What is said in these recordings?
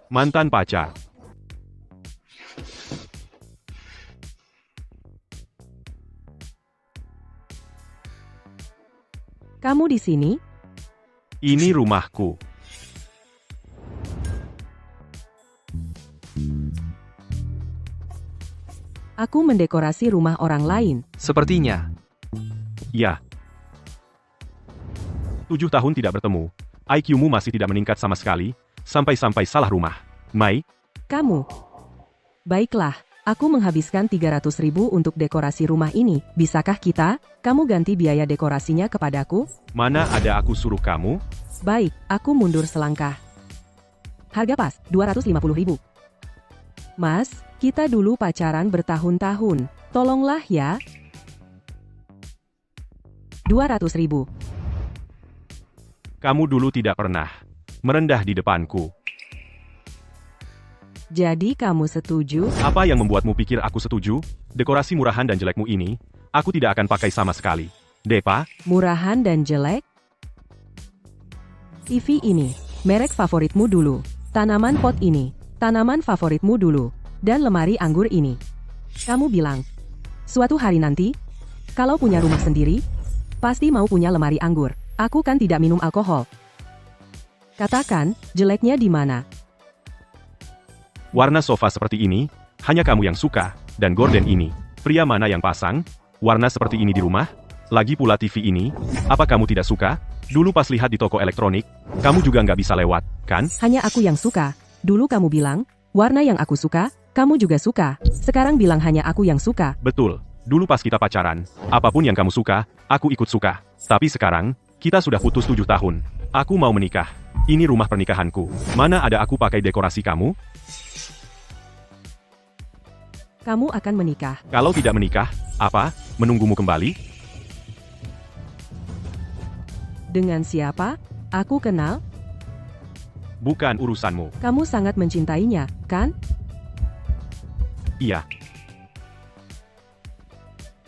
Mantan pacar. Kamu di sini? Ini rumahku. Aku mendekorasi rumah orang lain. Sepertinya. Ya. 7 tahun tidak bertemu. IQ-mu masih tidak meningkat sama sekali, sampai-sampai salah rumah. Mai, Kamu. Baiklah, aku menghabiskan 300.000 untuk dekorasi rumah ini. Bisakah kamu ganti biaya dekorasinya kepadaku? mana ada aku suruh kamu? Baik, aku mundur selangkah. Harga pas, 250.000. Mas, kita dulu pacaran bertahun-tahun. Tolonglah ya. 200.000. Kamu dulu tidak pernah merendah di depanku. Jadi kamu setuju? Apa yang membuatmu pikir aku setuju? Dekorasi murahan dan jelekmu ini, aku tidak akan pakai sama sekali. Depa, Murahan dan jelek? TV ini, merek favoritmu dulu. Tanaman pot ini, tanaman favoritmu dulu. Dan lemari anggur ini. Kamu bilang, suatu hari nanti, kalau punya rumah sendiri, pasti mau punya lemari anggur. Aku kan tidak minum alkohol. Katakan, jeleknya di mana? warna sofa seperti ini, hanya kamu yang suka, dan gorden ini. Pria mana yang pasang? Warna seperti ini di rumah? Lagi pula TV ini, apa kamu tidak suka? Dulu pas lihat di toko elektronik, kamu juga nggak bisa lewat, kan? Hanya aku yang suka. Dulu kamu bilang, warna yang aku suka, kamu juga suka. Sekarang bilang hanya aku yang suka. Betul, dulu pas kita pacaran, apapun yang kamu suka, aku ikut suka. Tapi sekarang, kita sudah putus 7 tahun. Aku mau menikah. Ini rumah pernikahanku. Mana ada aku pakai dekorasi kamu? Kamu akan menikah. Kalau tidak menikah, apa? Menunggumu kembali? Dengan siapa? Aku kenal. Bukan urusanmu. Kamu sangat mencintainya, kan? Iya,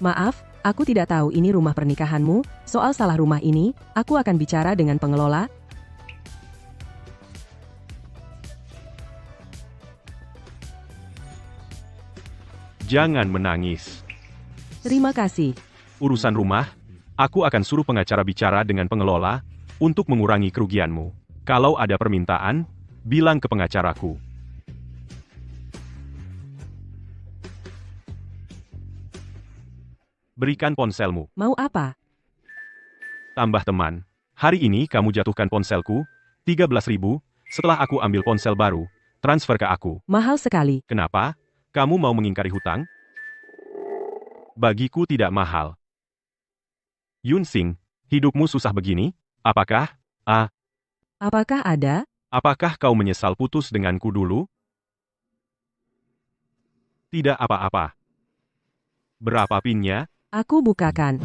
Maaf, aku tidak tahu ini rumah pernikahanmu. Soal salah rumah ini, aku akan bicara dengan pengelola. jangan menangis. Terima kasih. Urusan rumah, aku akan suruh pengacara bicara dengan pengelola untuk mengurangi kerugianmu. Kalau ada permintaan, bilang ke pengacaraku. Berikan ponselmu. Mau apa? Tambah teman. Hari ini kamu jatuhkan ponselku, 13.000, setelah aku ambil ponsel baru, transfer ke aku. Mahal sekali. Kenapa? Kamu mau mengingkari hutang? Bagiku tidak mahal. Yunsing, hidupmu susah begini? Apakah Apakah ada? kau menyesal putus denganku dulu? Tidak apa-apa. Berapa pinnya? Aku bukakan.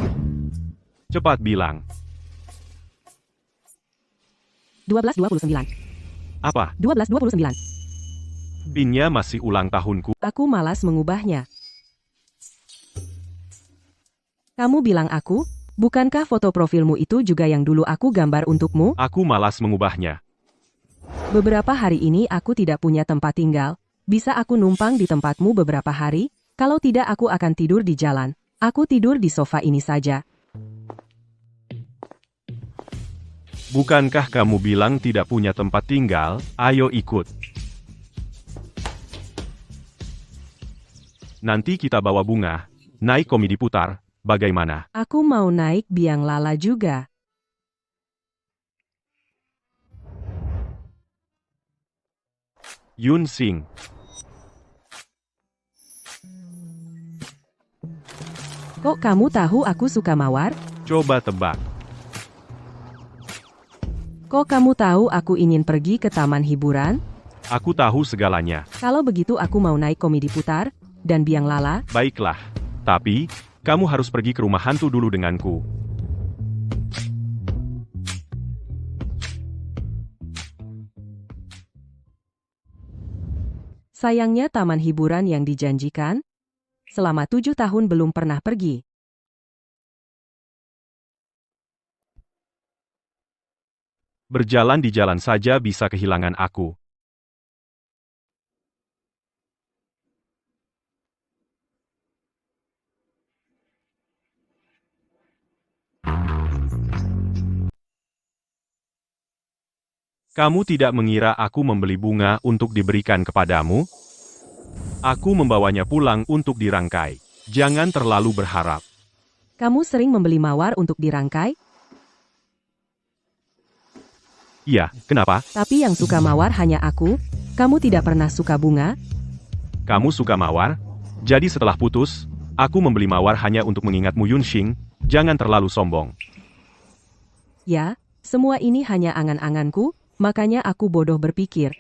Cepat bilang. 12.29. Apa? 12.29. Pinnya masih ulang tahunku. Aku malas mengubahnya. Kamu bilang aku? Bukankah foto profilmu itu juga yang dulu aku gambar untukmu? Aku malas mengubahnya. Beberapa hari ini aku tidak punya tempat tinggal. Bisa aku numpang di tempatmu beberapa hari? Kalau tidak aku akan tidur di jalan. Aku tidur di sofa ini saja. Bukankah kamu bilang tidak punya tempat tinggal? Ayo ikut. Nanti kita bawa bunga, naik komedi putar, bagaimana? Aku mau naik biang lala juga. Yunsing, Kok kamu tahu aku suka mawar? coba tebak. Kok kamu tahu aku ingin pergi ke taman hiburan? Aku tahu segalanya. Kalau begitu aku mau naik komedi putar, dan biang lala. Baiklah. Tapi, kamu harus pergi ke rumah hantu dulu denganku. Sayangnya taman hiburan yang dijanjikan, selama 7 tahun belum pernah pergi. Berjalan di jalan saja bisa kehilangan aku. Kamu tidak mengira aku membeli bunga untuk diberikan kepadamu? Aku membawanya pulang untuk dirangkai. Jangan terlalu berharap. Kamu sering membeli mawar untuk dirangkai, Iya, kenapa? tapi yang suka mawar hanya aku. Kamu tidak pernah suka bunga? Kamu suka mawar? Jadi setelah putus, aku membeli mawar hanya untuk mengingatmu Yunxing. Jangan terlalu sombong. Ya, semua ini hanya angan-anganku, makanya aku bodoh berpikir.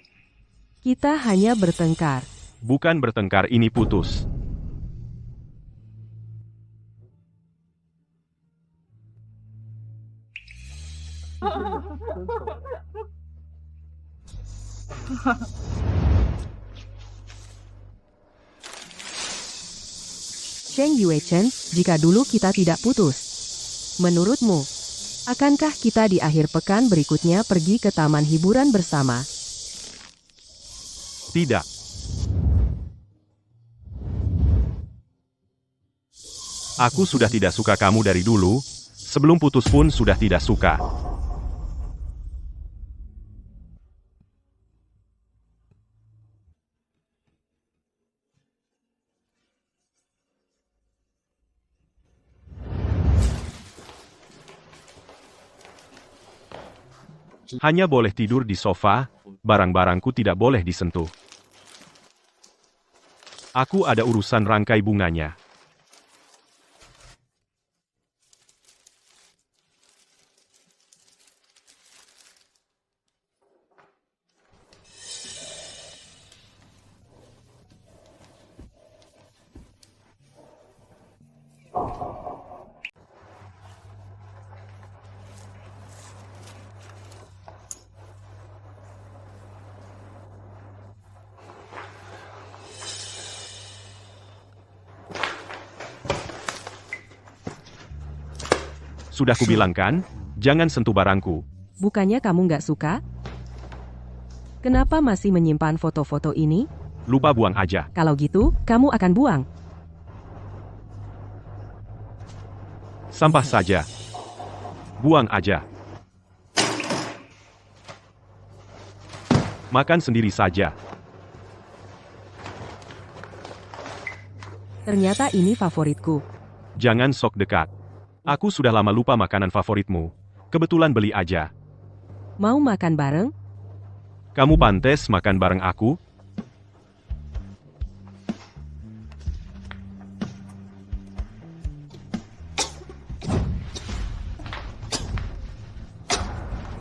Kita hanya bertengkar. Bukan bertengkar, ini putus. Sheng Yuechen, jika dulu kita tidak putus, menurutmu, akankah kita di akhir pekan berikutnya pergi ke taman hiburan bersama? Tidak. Aku sudah tidak suka kamu dari dulu, sebelum putus pun sudah tidak suka. Hanya boleh tidur di sofa, barang-barangku tidak boleh disentuh. Aku ada urusan rangkai bunganya. Sudah kubilangkan, jangan sentuh barangku. Bukannya kamu nggak suka? Kenapa masih menyimpan foto-foto ini? Lupa buang aja. Kalau gitu, kamu akan buang. Sampah saja. Buang aja. Makan sendiri saja. Ternyata ini favoritku. Jangan sok dekat. Aku sudah lama lupa makanan favoritmu. Kebetulan beli aja. Mau makan bareng? Kamu pantes makan bareng aku?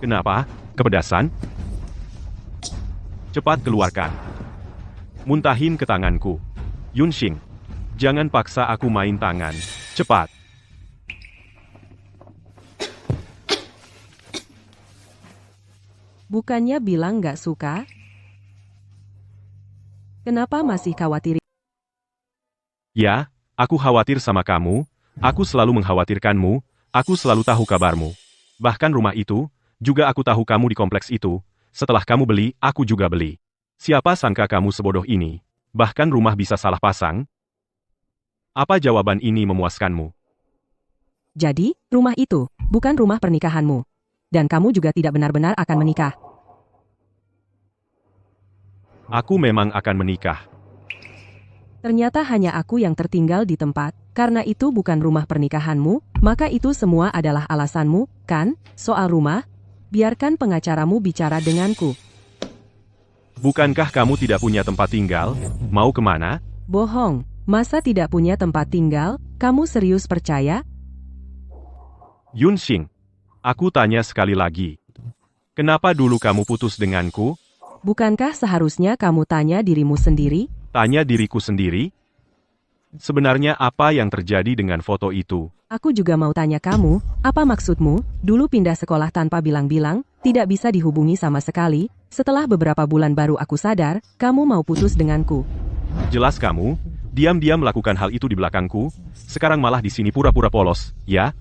Kenapa? Kepedasan? Cepat keluarkan. Muntahin ke tanganku. Yunxing, jangan paksa aku main tangan. Cepat. Bukannya bilang nggak suka? Kenapa masih khawatir? Ya, aku khawatir sama kamu. Aku selalu mengkhawatirkanmu. Aku selalu tahu kabarmu. Bahkan rumah itu, juga aku tahu kamu di kompleks itu. Setelah kamu beli, aku juga beli. Siapa sangka kamu sebodoh ini? Bahkan rumah bisa salah pasang? Apa jawaban ini memuaskanmu? Jadi, rumah itu bukan rumah pernikahanmu. Dan kamu juga tidak benar-benar akan menikah. Aku memang akan menikah. Ternyata hanya aku yang tertinggal di tempat. Karena itu bukan rumah pernikahanmu, maka itu semua adalah alasanmu, kan? Soal rumah, biarkan pengacaramu bicara denganku. Bukankah kamu tidak punya tempat tinggal? Mau kemana? Bohong, masa tidak punya tempat tinggal? Kamu serius percaya? Yunxing, aku tanya sekali lagi. Kenapa dulu kamu putus denganku? Bukankah seharusnya kamu tanya dirimu sendiri? Tanya diriku sendiri. Sebenarnya apa yang terjadi dengan foto itu? Aku juga mau tanya kamu, apa maksudmu? Dulu pindah sekolah tanpa bilang-bilang, tidak bisa dihubungi sama sekali. Setelah beberapa bulan baru aku sadar, kamu mau putus denganku. Jelas kamu, diam-diam melakukan hal itu di belakangku. Sekarang malah di sini pura-pura polos, ya?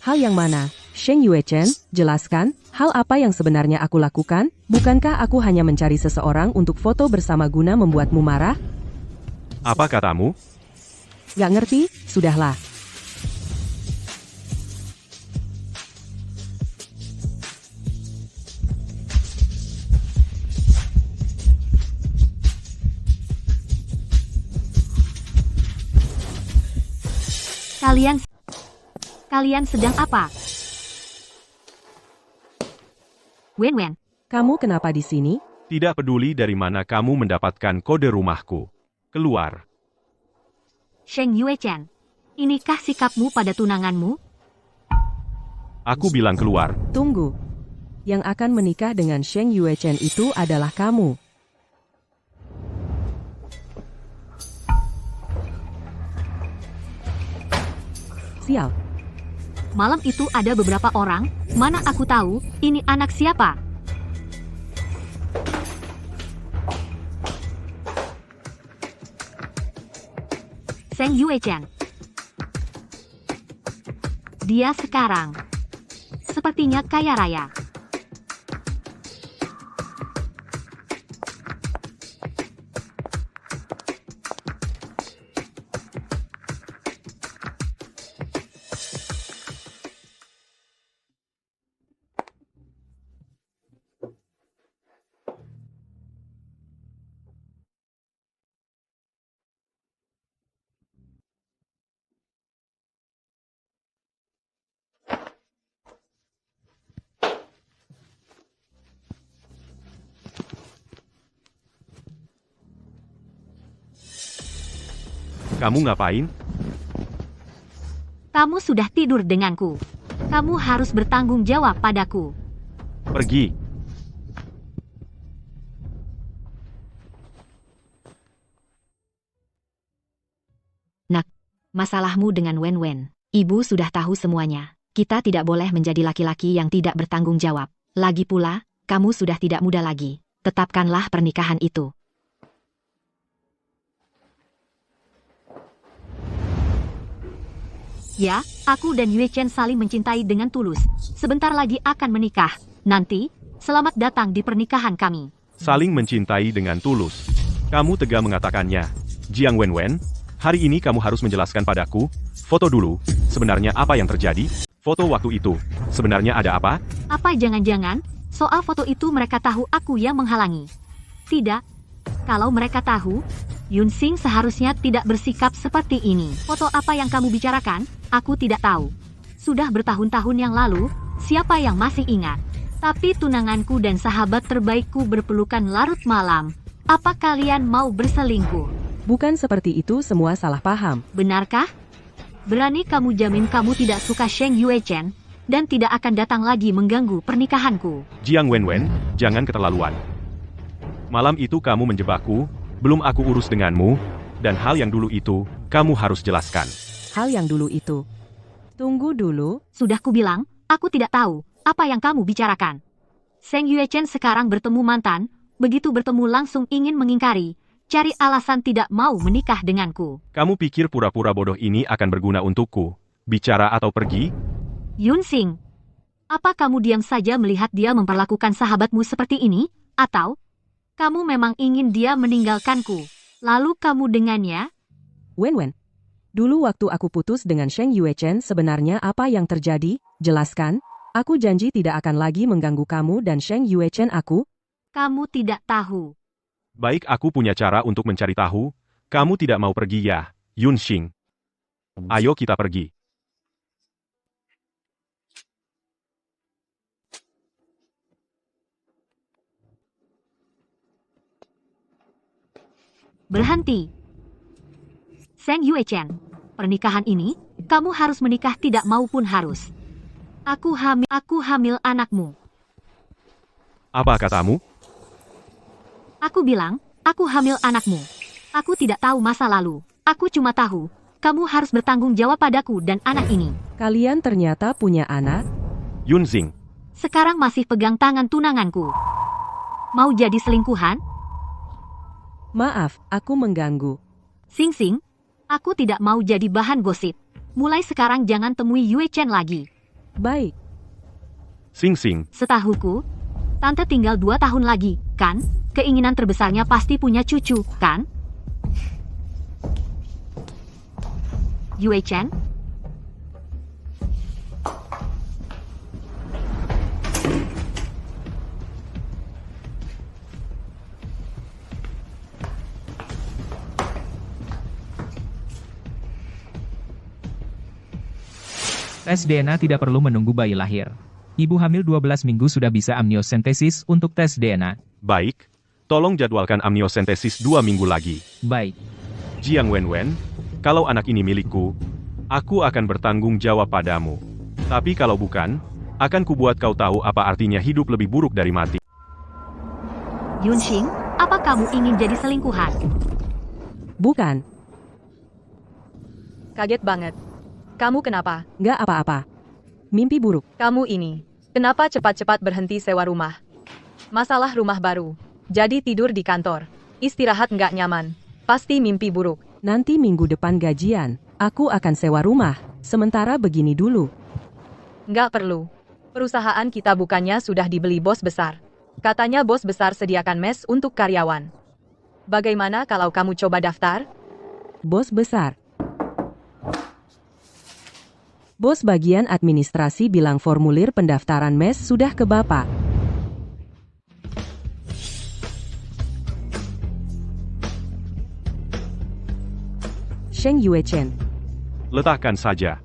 Hal yang mana? Sheng Yuechen, jelaskan, hal apa yang sebenarnya aku lakukan? Bukankah aku hanya mencari seseorang untuk foto bersama guna membuatmu marah? Apa katamu? Gak ngerti? Sudahlah. Kalian sedang apa? Wen. Kamu kenapa di sini? Tidak peduli dari mana kamu mendapatkan kode rumahku. Keluar. Sheng Yuechen. Inikah sikapmu pada tunanganmu? Aku bilang keluar. Tunggu. Yang akan menikah dengan Sheng Yuechen itu adalah kamu. Sial. Malam itu ada beberapa orang, mana aku tahu, ini anak siapa? Sheng Yuechen. Dia sekarang sepertinya kaya raya. Kamu ngapain? Kamu sudah tidur denganku. Kamu harus bertanggung jawab padaku. Pergi. Nak, masalahmu dengan Wen. Ibu sudah tahu semuanya. Kita tidak boleh menjadi laki-laki yang tidak bertanggung jawab. Lagi pula, kamu sudah tidak muda lagi. Tetapkanlah pernikahan itu. Ya, aku dan Yue Chen saling mencintai dengan tulus. Sebentar lagi akan menikah. Nanti, selamat datang di pernikahan kami. Saling mencintai dengan tulus. Kamu tega mengatakannya. Jiang Wen, hari ini kamu harus menjelaskan padaku. Foto dulu, sebenarnya apa yang terjadi? Foto waktu itu, sebenarnya ada apa? Apa jangan-jangan, soal foto itu mereka tahu aku yang menghalangi? Tidak. Kalau mereka tahu, Yun Xing seharusnya tidak bersikap seperti ini. Foto apa yang kamu bicarakan? Aku tidak tahu. Sudah bertahun-tahun yang lalu, siapa yang masih ingat? Tapi tunanganku dan sahabat terbaikku berpelukan larut malam. Apa kalian mau berselingkuh? Bukan seperti itu, semua salah paham. Benarkah? Berani kamu jamin kamu tidak suka Sheng Yuechen dan tidak akan datang lagi mengganggu pernikahanku? Jiang Wen, jangan keterlaluan. Malam itu kamu menjebakku, belum aku urus denganmu, dan hal yang dulu itu, kamu harus jelaskan. Hal yang dulu itu. Tunggu dulu. Sudah kubilang, aku tidak tahu apa yang kamu bicarakan. Sheng Yuechen sekarang bertemu mantan, begitu bertemu langsung ingin mengingkari, cari alasan tidak mau menikah denganku. Kamu pikir pura-pura bodoh ini akan berguna untukku? Bicara atau pergi? Yun Xing, apa kamu diam saja melihat dia memperlakukan sahabatmu seperti ini? Atau kamu memang ingin dia meninggalkanku? Lalu kamu dengannya? Wen. Dulu waktu aku putus dengan Sheng Yuechen, sebenarnya apa yang terjadi? Jelaskan. Aku janji tidak akan lagi mengganggu kamu dan Sheng Yuechen aku. Kamu tidak tahu. Baik, aku punya cara untuk mencari tahu. Kamu tidak mau pergi ya, Yun Xing. Ayo kita pergi. Berhenti. Sheng Yuechen, pernikahan ini, kamu harus menikah tidak maupun harus. Aku hamil anakmu. Apa katamu? Aku bilang, aku hamil anakmu. Aku tidak tahu masa lalu. Aku cuma tahu, kamu harus bertanggung jawab padaku dan anak ini. Kalian ternyata punya anak? Yun Xing. Sekarang masih pegang tangan tunanganku. Mau jadi selingkuhan? Maaf, aku mengganggu. Xing, aku tidak mau jadi bahan gosip. Mulai sekarang jangan temui Yue Chen lagi. Baik. Xing. Setahuku, Tante tinggal 2 tahun lagi, kan? Keinginan terbesarnya pasti punya cucu, kan? Yue Chen? Tes DNA tidak perlu menunggu bayi lahir. Ibu hamil 12 minggu sudah bisa amniosentesis untuk tes DNA. Baik, tolong jadwalkan amniosentesis 2 minggu lagi. Baik. Jiang Wenwen, kalau anak ini milikku, aku akan bertanggung jawab padamu. Tapi kalau bukan, akan kubuat kau tahu apa artinya hidup lebih buruk dari mati. Yunxing, apa kamu ingin jadi selingkuhan? Bukan, Kaget banget. Kamu kenapa? nggak apa-apa. Mimpi buruk. Kamu ini. Kenapa cepat-cepat berhenti sewa rumah? Masalah rumah baru. Jadi tidur di kantor. Istirahat nggak nyaman. Pasti mimpi buruk. Nanti minggu depan gajian, aku akan sewa rumah. Sementara begini dulu. Nggak perlu. Perusahaan kita bukannya sudah dibeli bos besar. Katanya bos besar sediakan mes untuk karyawan. Bagaimana kalau kamu coba daftar? Bos besar. Bos bagian administrasi bilang formulir pendaftaran mes sudah ke Bapak. Sheng Yuechen. Letakkan saja.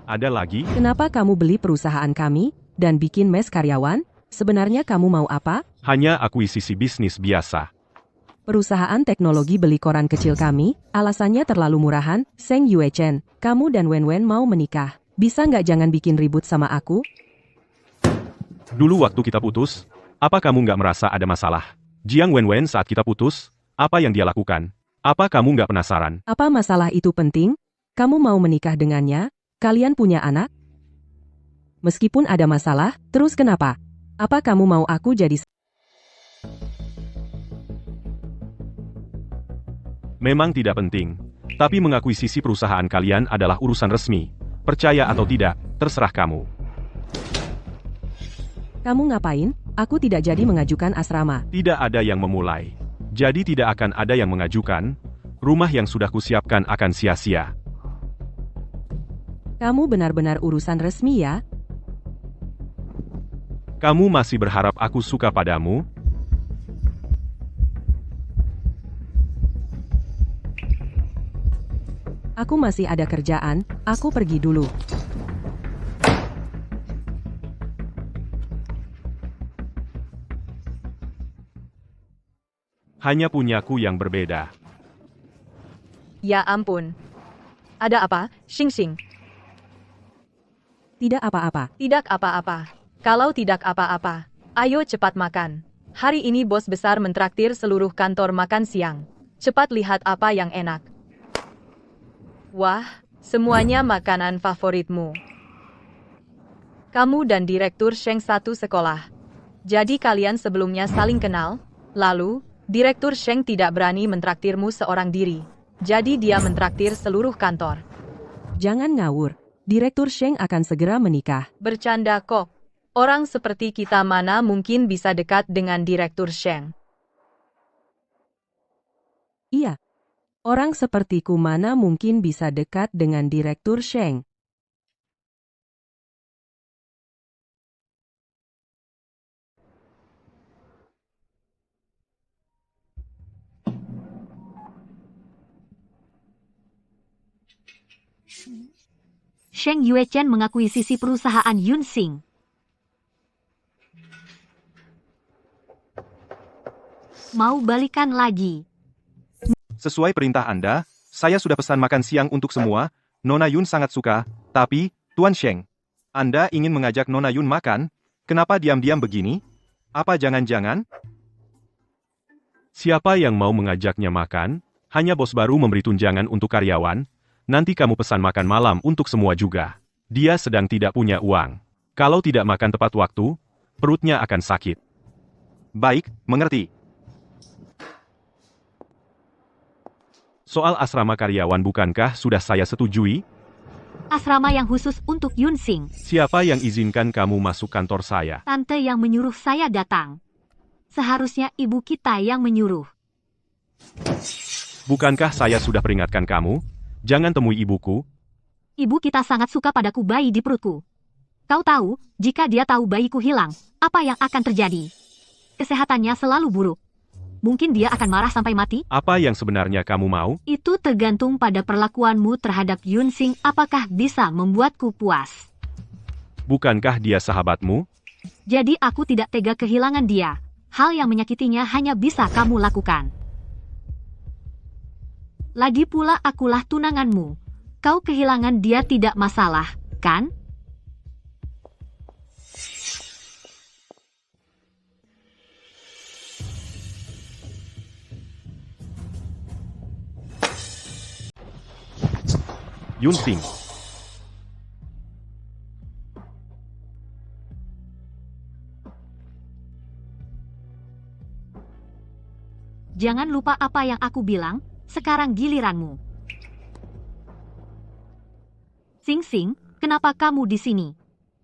Ada lagi? Kenapa kamu beli perusahaan kami dan bikin mes karyawan? Sebenarnya kamu mau apa? Hanya akuisisi bisnis biasa. Perusahaan teknologi beli koran kecil kami, alasannya terlalu murahan. Sheng Yuechen, kamu dan Wenwen mau menikah. Bisa nggak jangan bikin ribut sama aku? Dulu waktu kita putus, apa kamu nggak merasa ada masalah? Jiang Wenwen saat kita putus, apa yang dia lakukan? Apa kamu nggak penasaran? Apa masalah itu penting? Kamu mau menikah dengannya? Kalian punya anak? Meskipun ada masalah, terus kenapa? Apa kamu mau aku jadi... Memang tidak penting. Tapi mengakuisisi perusahaan kalian adalah urusan resmi. Percaya atau tidak, terserah kamu. Kamu ngapain? Aku tidak jadi mengajukan asrama. Tidak ada yang memulai. Jadi tidak akan ada yang mengajukan. Rumah yang sudah kusiapkan akan sia-sia. Kamu benar-benar urusan resmi ya? Kamu masih berharap aku suka padamu? Aku masih ada kerjaan, aku pergi dulu. Hanya punyaku yang berbeda. Ya ampun. Ada apa, Xing Xing? Tidak apa-apa. Tidak apa-apa. Kalau tidak apa-apa, ayo cepat makan. Hari ini bos besar mentraktir seluruh kantor makan siang. Cepat lihat apa yang enak. Wah, semuanya makanan favoritmu. Kamu dan Direktur Sheng satu sekolah. Jadi kalian sebelumnya saling kenal, lalu, Direktur Sheng tidak berani mentraktirmu seorang diri. Jadi dia mentraktir seluruh kantor. Jangan ngawur. Direktur Sheng akan segera menikah. Bercanda kok. Orang seperti kita mana mungkin bisa dekat dengan Direktur Sheng. Iya. Orang sepertiku mana mungkin bisa dekat dengan Direktur Sheng. Sheng Yuechen mengakuisisi perusahaan Yunxing. Mau balikan lagi. Sesuai perintah Anda, saya sudah pesan makan siang untuk semua. Nona Yun sangat suka, tapi, Tuan Sheng, Anda ingin mengajak Nona Yun makan? Kenapa diam-diam begini? Apa jangan-jangan? Siapa yang mau mengajaknya makan? Hanya bos baru memberi tunjangan untuk karyawan. Nanti kamu pesan makan malam untuk semua juga. Dia sedang tidak punya uang. Kalau tidak makan tepat waktu, perutnya akan sakit. Baik, mengerti. Soal asrama karyawan bukankah sudah saya setujui? Asrama yang khusus untuk Yunxing. Siapa yang izinkan kamu masuk kantor saya? Tante yang menyuruh saya datang. Seharusnya ibu kita yang menyuruh. Bukankah saya sudah peringatkan kamu? Jangan temui ibuku. Ibu kita sangat suka padaku bayi di perutku. Kau tahu, jika dia tahu bayiku hilang, apa yang akan terjadi? Kesehatannya selalu buruk. mungkin dia akan marah sampai mati. Apa yang sebenarnya kamu mau? Itu tergantung pada perlakuanmu terhadap Yunsing, apakah bisa membuatku puas. Bukankah dia sahabatmu? Jadi aku tidak tega kehilangan dia. Hal yang menyakitinya hanya bisa kamu lakukan. Lagi pula akulah tunanganmu. Kau kehilangan dia tidak masalah, kan? Yunsing. Jangan lupa apa yang aku bilang, sekarang giliranmu. Sing Sing, kenapa kamu di sini?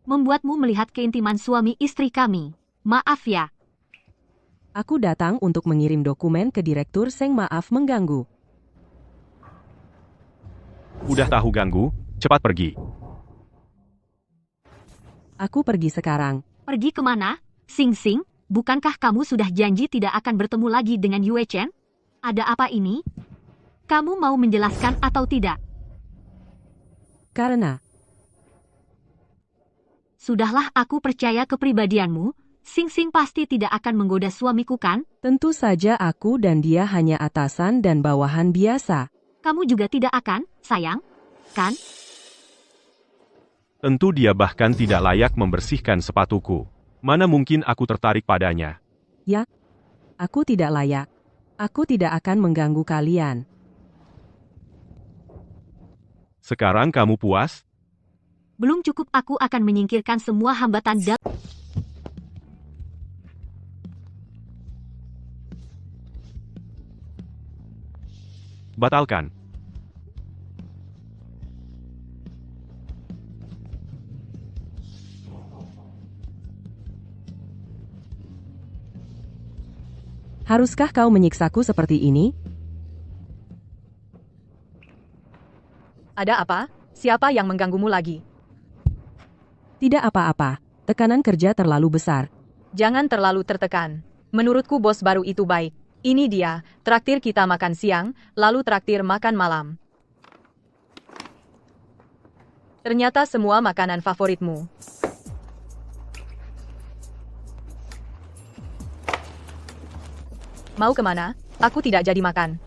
Membuatmu melihat keintiman suami istri kami. Maaf ya. Aku datang untuk mengirim dokumen ke Direktur Seng. Maaf mengganggu. Udah tahu ganggu, cepat pergi. Aku pergi sekarang. Pergi kemana? Sing Sing, bukankah kamu sudah janji tidak akan bertemu lagi dengan Yue Chen? Ada apa ini? Kamu mau menjelaskan atau tidak? Karena Sudahlah, aku percaya kepribadianmu. Sing Sing pasti tidak akan menggoda suamiku, kan? tentu saja aku dan dia hanya atasan dan bawahan biasa. Kamu juga tidak akan, sayang? Kan? Tentu dia bahkan tidak layak membersihkan sepatuku. Mana mungkin aku tertarik padanya. Ya, aku tidak layak. Aku tidak akan mengganggu kalian. Sekarang kamu puas? Belum cukup, aku akan menyingkirkan semua hambatan dan... Batalkan. Haruskah kau menyiksaku seperti ini? Ada apa? Siapa yang mengganggumu lagi? Tidak apa-apa. Tekanan kerja terlalu besar. Jangan terlalu tertekan. Menurutku bos baru itu baik. Ini dia, traktir kita makan siang, lalu traktir makan malam. Ternyata semua makanan favoritmu. Mau kemana? Aku tidak jadi makan.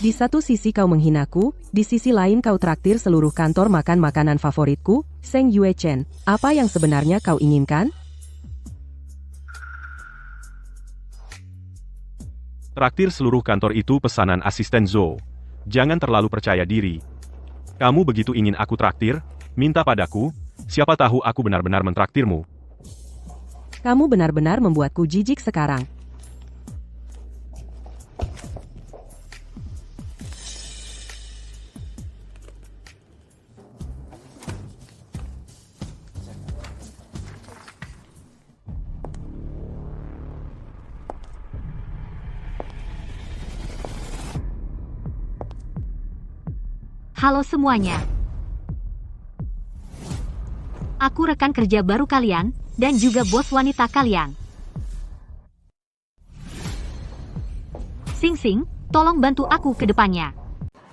Di satu sisi kau menghinaku, di sisi lain kau traktir seluruh kantor makan makanan favoritku, Seng Yue Chen. Apa yang sebenarnya kau inginkan? Traktir seluruh kantor itu pesanan asisten Zhou. Jangan terlalu percaya diri. Kamu begitu ingin aku traktir? Minta padaku, siapa tahu aku benar-benar mentraktirmu. Kamu benar-benar membuatku jijik sekarang. Halo semuanya. Aku rekan kerja baru kalian, dan juga bos wanita kalian. Sing Sing, tolong bantu aku ke depannya.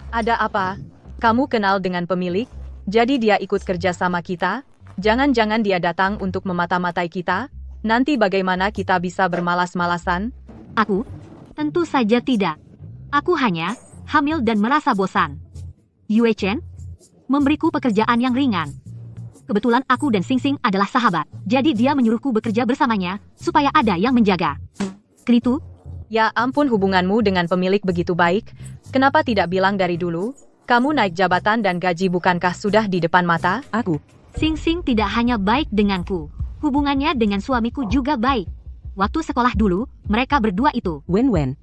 Ada apa? Kamu kenal dengan pemilik? Jadi dia ikut kerja sama kita? Jangan-jangan dia datang untuk memata-matai kita? Nanti bagaimana kita bisa bermalas-malasan? Aku? Tentu saja tidak. Aku hanya hamil dan merasa bosan. Yue Chen memberiku pekerjaan yang ringan. Kebetulan aku dan Sing Sing adalah sahabat, jadi dia menyuruhku bekerja bersamanya, supaya ada yang menjaga. Kritu? Ya ampun, hubunganmu dengan pemilik begitu baik. Kenapa tidak bilang dari dulu? Kamu naik jabatan dan gaji bukankah sudah di depan mata? Aku. Sing Sing tidak hanya baik denganku, hubungannya dengan suamiku juga baik. Waktu sekolah dulu, mereka berdua itu. Wen.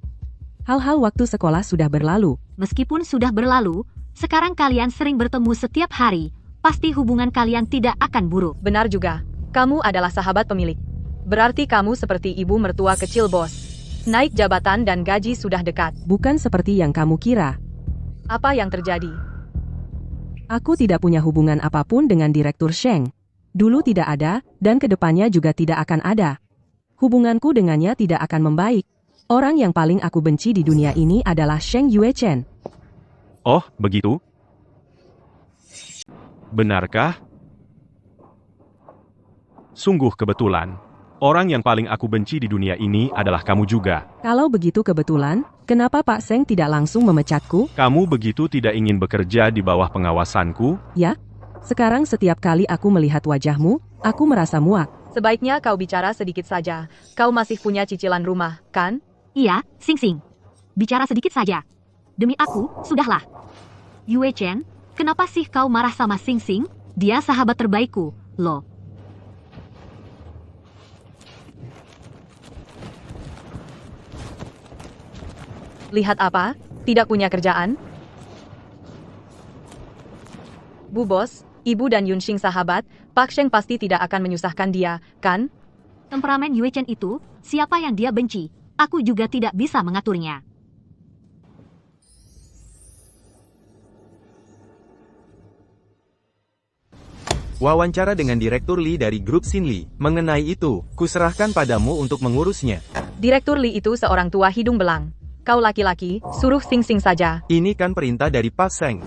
Hal-hal waktu sekolah sudah berlalu. Meskipun sudah berlalu, sekarang kalian sering bertemu setiap hari. Pasti hubungan kalian tidak akan buruk. Benar juga. Kamu adalah sahabat pemilik. Berarti kamu seperti ibu mertua kecil bos. Naik jabatan dan gaji sudah dekat. Bukan seperti yang kamu kira. Apa yang terjadi? Aku tidak punya hubungan apapun dengan Direktur Sheng. Dulu tidak ada, dan kedepannya juga tidak akan ada. hubunganku dengannya tidak akan membaik. Orang yang paling aku benci di dunia ini adalah Sheng Yuechen. Oh, begitu? Benarkah? Sungguh kebetulan. Orang yang paling aku benci di dunia ini adalah kamu juga. Kalau begitu kebetulan, kenapa Pak Sheng tidak langsung memecatku? Kamu begitu tidak ingin bekerja di bawah pengawasanku? Ya? Sekarang setiap kali aku melihat wajahmu, aku merasa muak. Sebaiknya kau bicara sedikit saja. Kau masih punya cicilan rumah, kan? Iya, Sing Sing. Bicara sedikit saja. Demi aku, sudahlah. Yue Chen, kenapa sih kau marah sama Sing Sing? Dia sahabat terbaikku, loh. Lihat apa? Tidak punya kerjaan? Bu Bos, Ibu dan Yunxing sahabat, Pak Sheng pasti tidak akan menyusahkan dia, kan? Temperamen Yue Chen itu, siapa yang dia benci? Aku juga tidak bisa mengaturnya. Wawancara dengan Direktur Li dari grup Xinli. Mengenai itu, kuserahkan padamu untuk mengurusnya. Direktur Li itu seorang tua hidung belang. Kau laki-laki, suruh Sing Sing saja. Ini kan perintah dari Pak Sheng.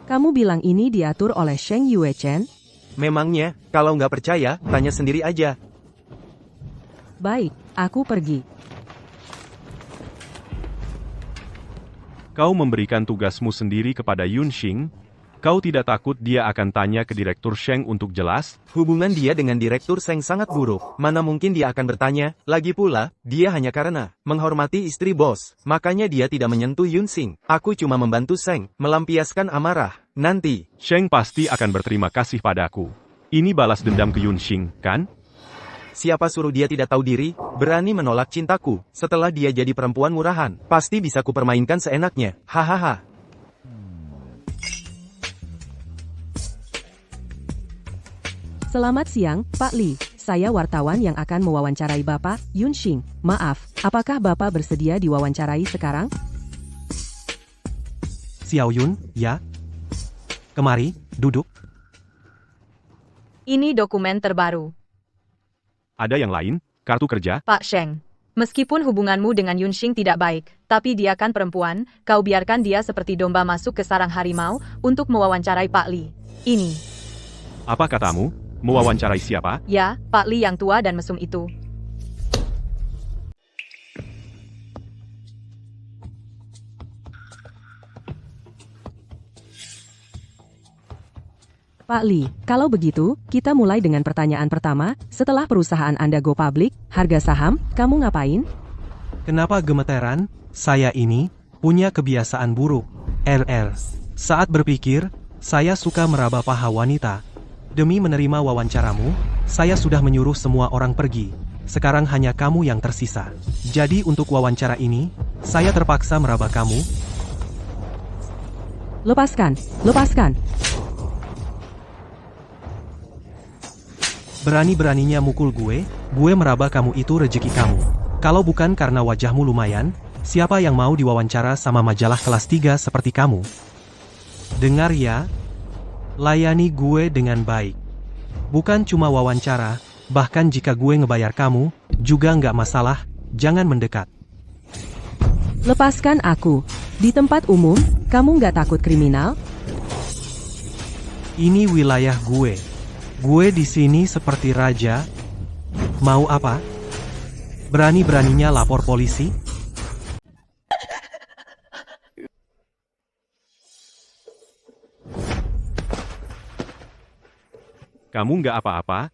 Kamu bilang ini diatur oleh Sheng Yuechen? Memangnya, kalau nggak percaya, tanya sendiri aja. Baik, aku pergi. Kau memberikan tugasmu sendiri kepada Yunxing? Kau tidak takut dia akan tanya ke Direktur Sheng untuk jelas? Hubungan dia dengan Direktur Sheng sangat buruk. Mana mungkin dia akan bertanya? Lagi pula, dia hanya karena menghormati istri bos. Makanya dia tidak menyentuh Yunxing. Aku cuma membantu Sheng, melampiaskan amarah. Nanti, Sheng pasti akan berterima kasih padaku. Ini balas dendam ke Yunxing, kan? siapa suruh dia tidak tahu diri, berani menolak cintaku. Setelah dia jadi perempuan murahan, pasti bisa kupermainkan seenaknya. Hahaha. Selamat siang, Pak Li. Saya wartawan yang akan mewawancarai Bapak, Yunxing. Maaf, apakah Bapak bersedia diwawancarai sekarang? Xiao Yun, ya? Kemari, duduk. Ini dokumen terbaru. Ada yang lain? Kartu kerja? Pak Sheng. Meskipun hubunganmu dengan Yunxing tidak baik, tapi dia kan perempuan, kau biarkan dia seperti domba masuk ke sarang harimau untuk mewawancarai Pak Li. Ini. Apa katamu? Mewawancarai siapa? Ya, Pak Li yang tua dan mesum itu. Pak Li, kalau begitu, kita mulai dengan pertanyaan pertama. Setelah perusahaan Anda go public, harga saham, kamu ngapain? Kenapa gemeteran? Saya ini punya kebiasaan buruk. LL. Saat berpikir, saya suka meraba paha wanita. Demi menerima wawancaramu, saya sudah menyuruh semua orang pergi. Sekarang hanya kamu yang tersisa. Jadi untuk wawancara ini, saya terpaksa meraba kamu. Lepaskan, lepaskan. Berani-beraninya mukul gue meraba kamu itu rezeki kamu. Kalau bukan karena wajahmu lumayan, siapa yang mau diwawancara sama majalah kelas 3 seperti kamu? Dengar ya, layani gue dengan baik. Bukan cuma wawancara, bahkan jika gue ngebayar kamu, juga nggak masalah, jangan mendekat. Lepaskan aku. Di tempat umum, kamu nggak takut kriminal? Ini wilayah gue. Gue di sini seperti raja. Mau apa? Berani-beraninya lapor polisi? Kamu nggak apa-apa?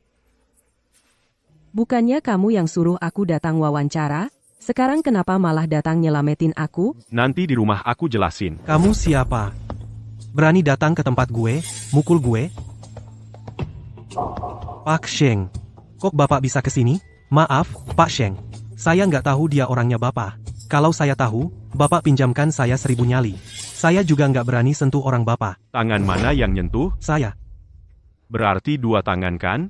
Bukannya kamu yang suruh aku datang wawancara? Sekarang kenapa malah datang nyelametin aku? Nanti di rumah aku jelasin. Kamu siapa? Berani datang ke tempat gue, mukul gue? Pak Sheng. Kok Bapak bisa ke sini? Maaf, Pak Sheng. Saya nggak tahu dia orangnya Bapak. Kalau saya tahu, Bapak pinjamkan saya 1000 nyali. Saya juga nggak berani sentuh orang Bapak. Tangan mana yang nyentuh? Saya. Berarti 2 tangan kan?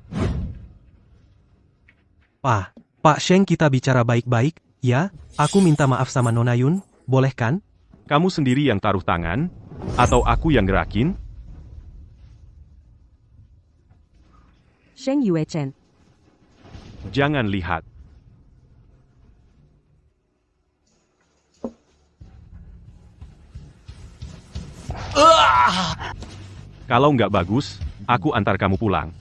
Pak Sheng, kita bicara baik-baik, ya? Aku minta maaf sama Nona Yun, boleh kan? Kamu sendiri yang taruh tangan? Atau aku yang gerakin? Sheng Yuechen. Jangan lihat. Kalau nggak bagus, aku antar kamu pulang.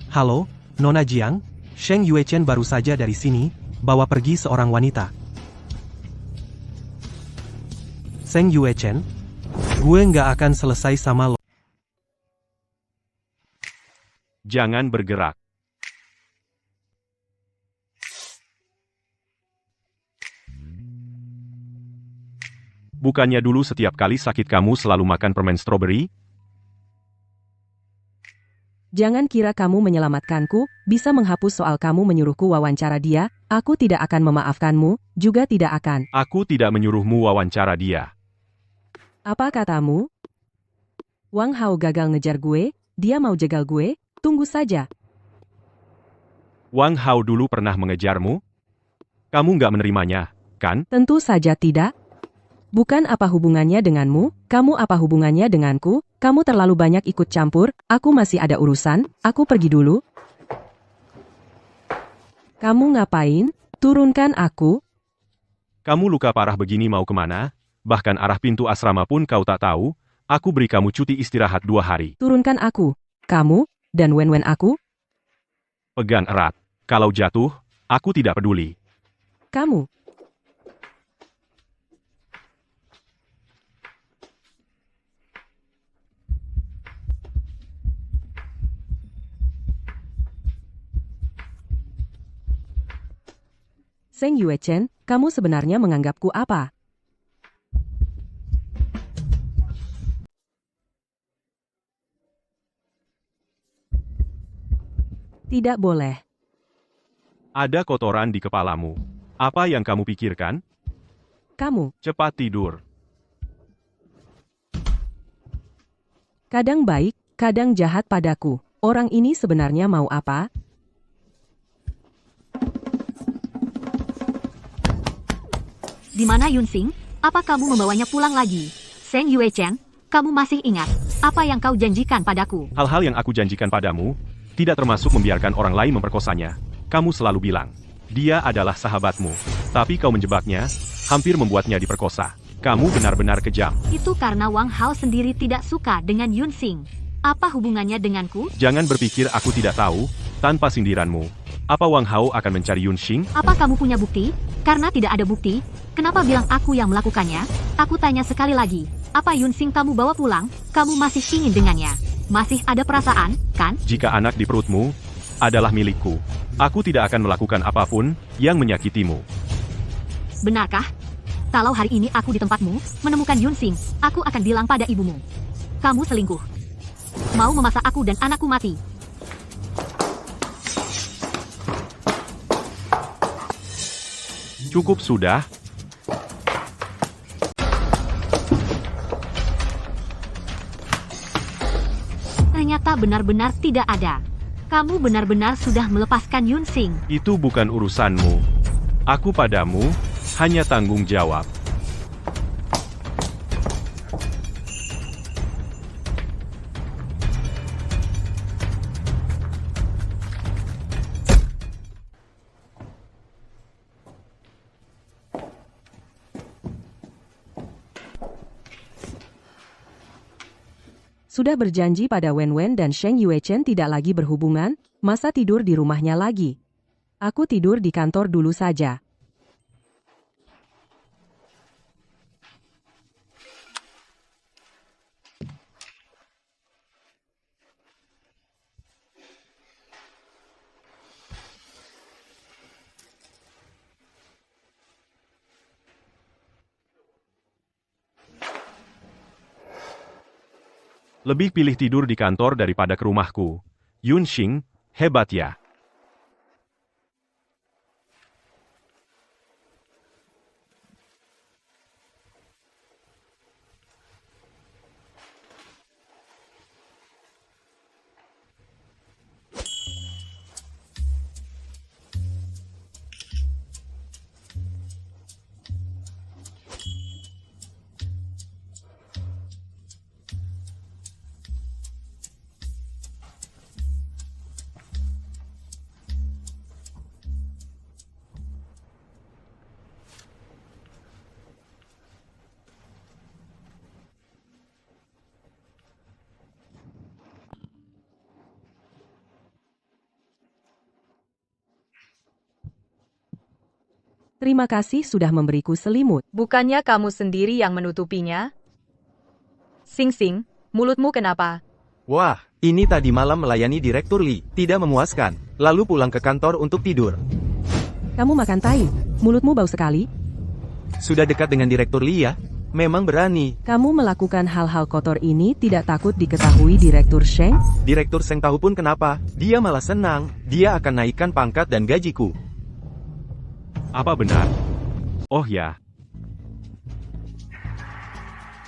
Halo, Nona Jiang, Sheng Yuechen baru saja dari sini, bawa pergi seorang wanita. Sheng Yuechen, gue nggak akan selesai sama lo. Jangan bergerak. Bukannya dulu setiap kali sakit kamu selalu makan permen stroberi? Jangan kira kamu menyelamatkanku, bisa menghapus soal kamu menyuruhku wawancara dia, aku tidak akan memaafkanmu, juga tidak akan. Aku tidak menyuruhmu wawancara dia. Apa katamu? Wang Hao gagal ngejar gue, dia mau jegal gue, tunggu saja. Wang Hao dulu pernah mengejarmu? Kamu nggak menerimanya, kan? Tentu saja tidak. Bukan apa hubungannya denganmu, kamu apa hubungannya denganku, kamu terlalu banyak ikut campur, aku masih ada urusan, aku pergi dulu. Kamu ngapain? Turunkan aku. Kamu luka parah begini mau kemana? Bahkan arah pintu asrama pun kau tak tahu, aku beri kamu cuti istirahat 2 hari. Turunkan aku. Kamu, dan Wen-Wen aku. Pegang erat. Kalau jatuh, aku tidak peduli. Kamu. Sheng Yuechen, kamu sebenarnya menganggapku apa? Tidak boleh. Ada kotoran di kepalamu. Apa yang kamu pikirkan? Kamu, Cepat tidur. kadang baik, kadang jahat padaku. Orang ini sebenarnya mau apa? Di mana Yunsing? Apa kamu membawanya pulang lagi? Sheng Yuechen, kamu masih ingat apa yang kau janjikan padaku? Hal-hal yang aku janjikan padamu, tidak termasuk membiarkan orang lain memperkosanya. Kamu selalu bilang, dia adalah sahabatmu. Tapi kau menjebaknya, hampir membuatnya diperkosa. Kamu benar-benar kejam. Itu karena Wang Hao sendiri tidak suka dengan Yunsing. Apa hubungannya denganku? Jangan berpikir aku tidak tahu, tanpa sindiranmu. Apa Wang Hao akan mencari Yunxing? Apa kamu punya bukti? Karena tidak ada bukti, kenapa bilang aku yang melakukannya? Aku tanya sekali lagi, apa Yunsing kamu bawa pulang? Kamu masih ingin dengannya? Masih ada perasaan, kan? Jika anak di perutmu adalah milikku, aku tidak akan melakukan apapun yang menyakitimu. Benarkah? Kalau hari ini aku di tempatmu, menemukan Yunsing, aku akan bilang pada ibumu. Kamu selingkuh. Mau memaksa aku dan anakku mati. Cukup sudah. Ternyata benar-benar tidak ada. Kamu benar-benar sudah melepaskan Yunsing. Itu bukan urusanmu. Aku padamu hanya tanggung jawab. Sudah berjanji pada Wen-Wen dan Sheng Yuechen tidak lagi berhubungan, masa tidur di rumahnya lagi? Aku tidur di kantor dulu saja. Lebih pilih tidur di kantor daripada ke rumahku. Yunxing, hebat ya. Terima kasih sudah memberiku selimut. Bukannya kamu sendiri yang menutupinya? Sing Sing, mulutmu kenapa? Wah, ini tadi malam melayani Direktur Lee, tidak memuaskan. Lalu pulang ke kantor untuk tidur. Kamu makan tai, mulutmu bau sekali. Sudah dekat dengan Direktur Lee ya? Memang berani. Kamu melakukan hal-hal kotor ini tidak takut diketahui Direktur Sheng? Direktur Seng tahu pun kenapa, dia malah senang. Dia akan naikkan pangkat dan gajiku. Apa benar? Oh ya,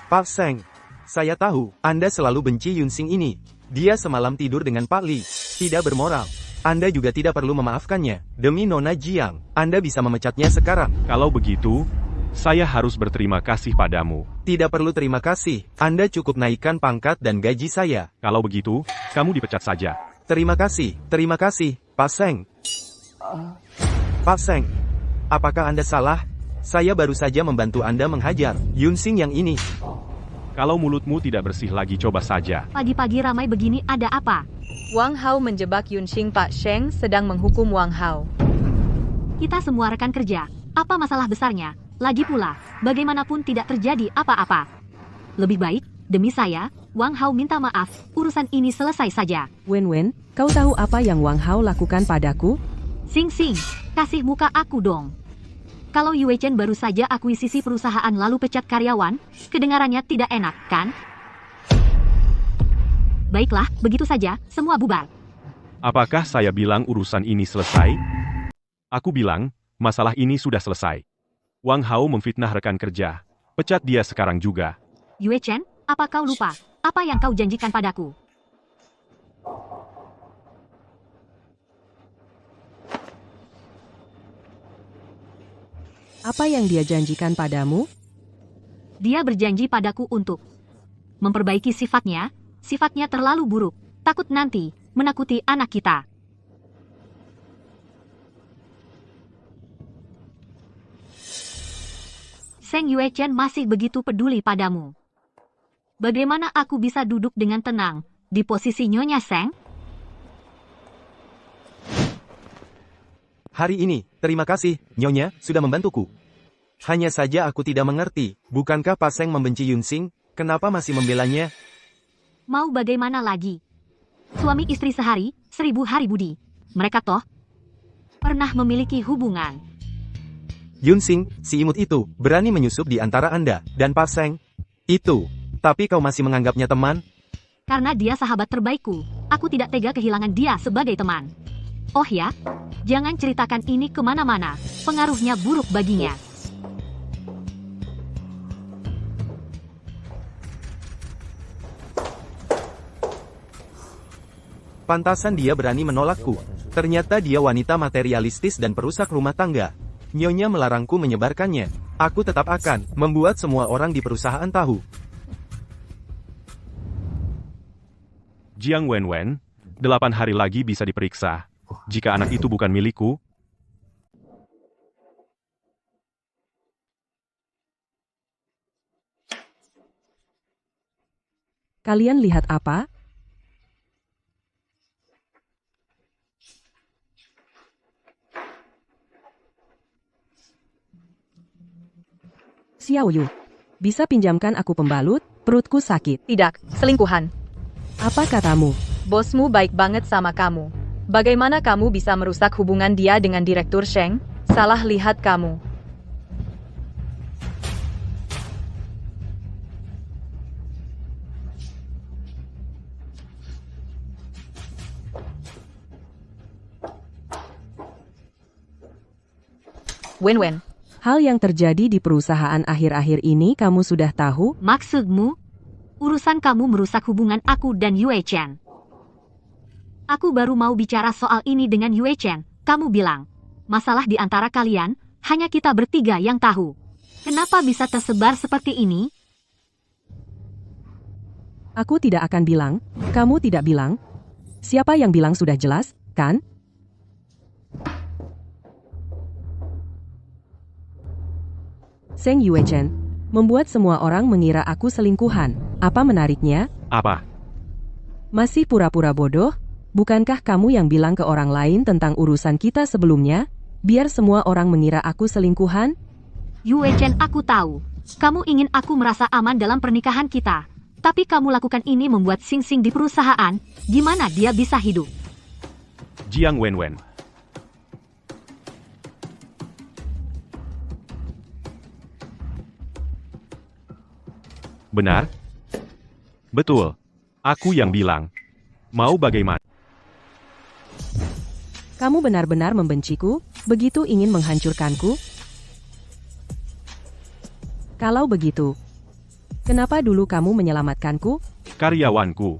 Pak Seng, saya tahu, Anda selalu benci Yunsing ini. Dia semalam tidur dengan Pak Lee. Tidak bermoral. Anda juga tidak perlu memaafkannya. Demi Nona Jiang, Anda bisa memecatnya sekarang. kalau begitu, saya harus berterima kasih padamu. Tidak perlu terima kasih. Anda cukup naikkan pangkat dan gaji saya. Kalau begitu, kamu dipecat saja. Terima kasih, Pak Seng. Pak Seng, apakah Anda salah? Saya baru saja membantu Anda menghajar Yunsing yang ini. Kalau mulutmu tidak bersih lagi, coba saja. Pagi-pagi ramai begini ada apa? Wang Hao menjebak Yunsing. Pak Sheng sedang menghukum Wang Hao. Kita semua rekan kerja. Apa masalah besarnya? Lagi pula, bagaimanapun tidak terjadi apa-apa. Lebih baik, demi saya, Wang Hao minta maaf, urusan ini selesai saja. Wen, kau tahu apa yang Wang Hao lakukan padaku? Sing Sing, kasih muka aku dong. Kalau Yue Chen baru saja akuisisi perusahaan lalu pecat karyawan, kedengarannya tidak enak, kan? Baiklah, begitu saja, semua bubar. Apakah saya bilang urusan ini selesai? Aku bilang, masalah ini sudah selesai. Wang Hao memfitnah rekan kerja. Pecat dia sekarang juga. Yue Chen, apa kau lupa? Apa yang kau janjikan padaku? Apa yang dia janjikan padamu? Dia berjanji padaku untuk memperbaiki sifatnya. Sifatnya terlalu buruk. Takut nanti menakuti anak kita. Seng Yue Chen masih begitu peduli padamu. Bagaimana aku bisa duduk dengan tenang di posisi Nyonya Seng? Hari ini, terima kasih, Nyonya, sudah membantuku. Hanya saja aku tidak mengerti, bukankah Pak Seng membenci Yunsing? Kenapa masih membelanya? Mau bagaimana lagi? Suami istri sehari, 1000 hari budi. Mereka toh pernah memiliki hubungan. Yunsing, si imut itu, berani menyusup di antara Anda dan Pak Seng. Itu. Tapi kau masih menganggapnya teman? Karena dia sahabat terbaikku, aku tidak tega kehilangan dia sebagai teman. Oh ya, jangan ceritakan ini kemana-mana, pengaruhnya buruk baginya. Pantasan dia berani menolakku. Ternyata dia wanita materialistis dan perusak rumah tangga. Nyonya melarangku menyebarkannya. Aku tetap akan membuat semua orang di perusahaan tahu. Jiang Wenwen, 8 hari lagi bisa diperiksa. Jika anak itu bukan milikku, Kalian lihat apa? Xiao Yu, bisa pinjamkan aku pembalut? Perutku sakit. Tidak, selingkuhan. Apa katamu? Bosmu baik banget sama kamu. Bagaimana kamu bisa merusak hubungan dia dengan Direktur Sheng? Salah lihat kamu. Wen. Hal yang terjadi di perusahaan akhir-akhir ini kamu sudah tahu? Maksudmu? Urusan kamu merusak hubungan aku dan Yue Chen. Aku baru mau bicara soal ini dengan Yue Chen. Kamu bilang, masalah di antara kalian, hanya kita bertiga yang tahu. Kenapa bisa tersebar seperti ini? Aku tidak akan bilang, kamu tidak bilang. Siapa yang bilang sudah jelas, kan? Seng Yue Chen, membuat semua orang mengira aku selingkuhan. Apa menariknya? apa? Masih pura-pura bodoh? Bukankah kamu yang bilang ke orang lain tentang urusan kita sebelumnya? Biar semua orang mengira aku selingkuhan? Yue Chen, aku tahu. Kamu ingin aku merasa aman dalam pernikahan kita. Tapi kamu lakukan ini membuat Xing Xing di perusahaan. Gimana dia bisa hidup? Jiang Wenwen. Benar? Betul. Aku yang bilang. Mau bagaimana? Kamu benar-benar membenciku? Begitu ingin menghancurkanku? Kalau begitu, kenapa dulu kamu menyelamatkanku? Karyawanku.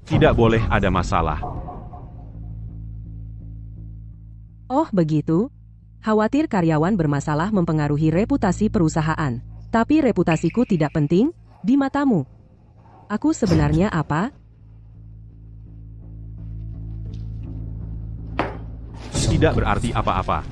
Tidak boleh ada masalah. Oh begitu? Khawatir karyawan bermasalah mempengaruhi reputasi perusahaan. Tapi reputasiku tidak penting di matamu. Aku sebenarnya apa? Tidak berarti apa-apa.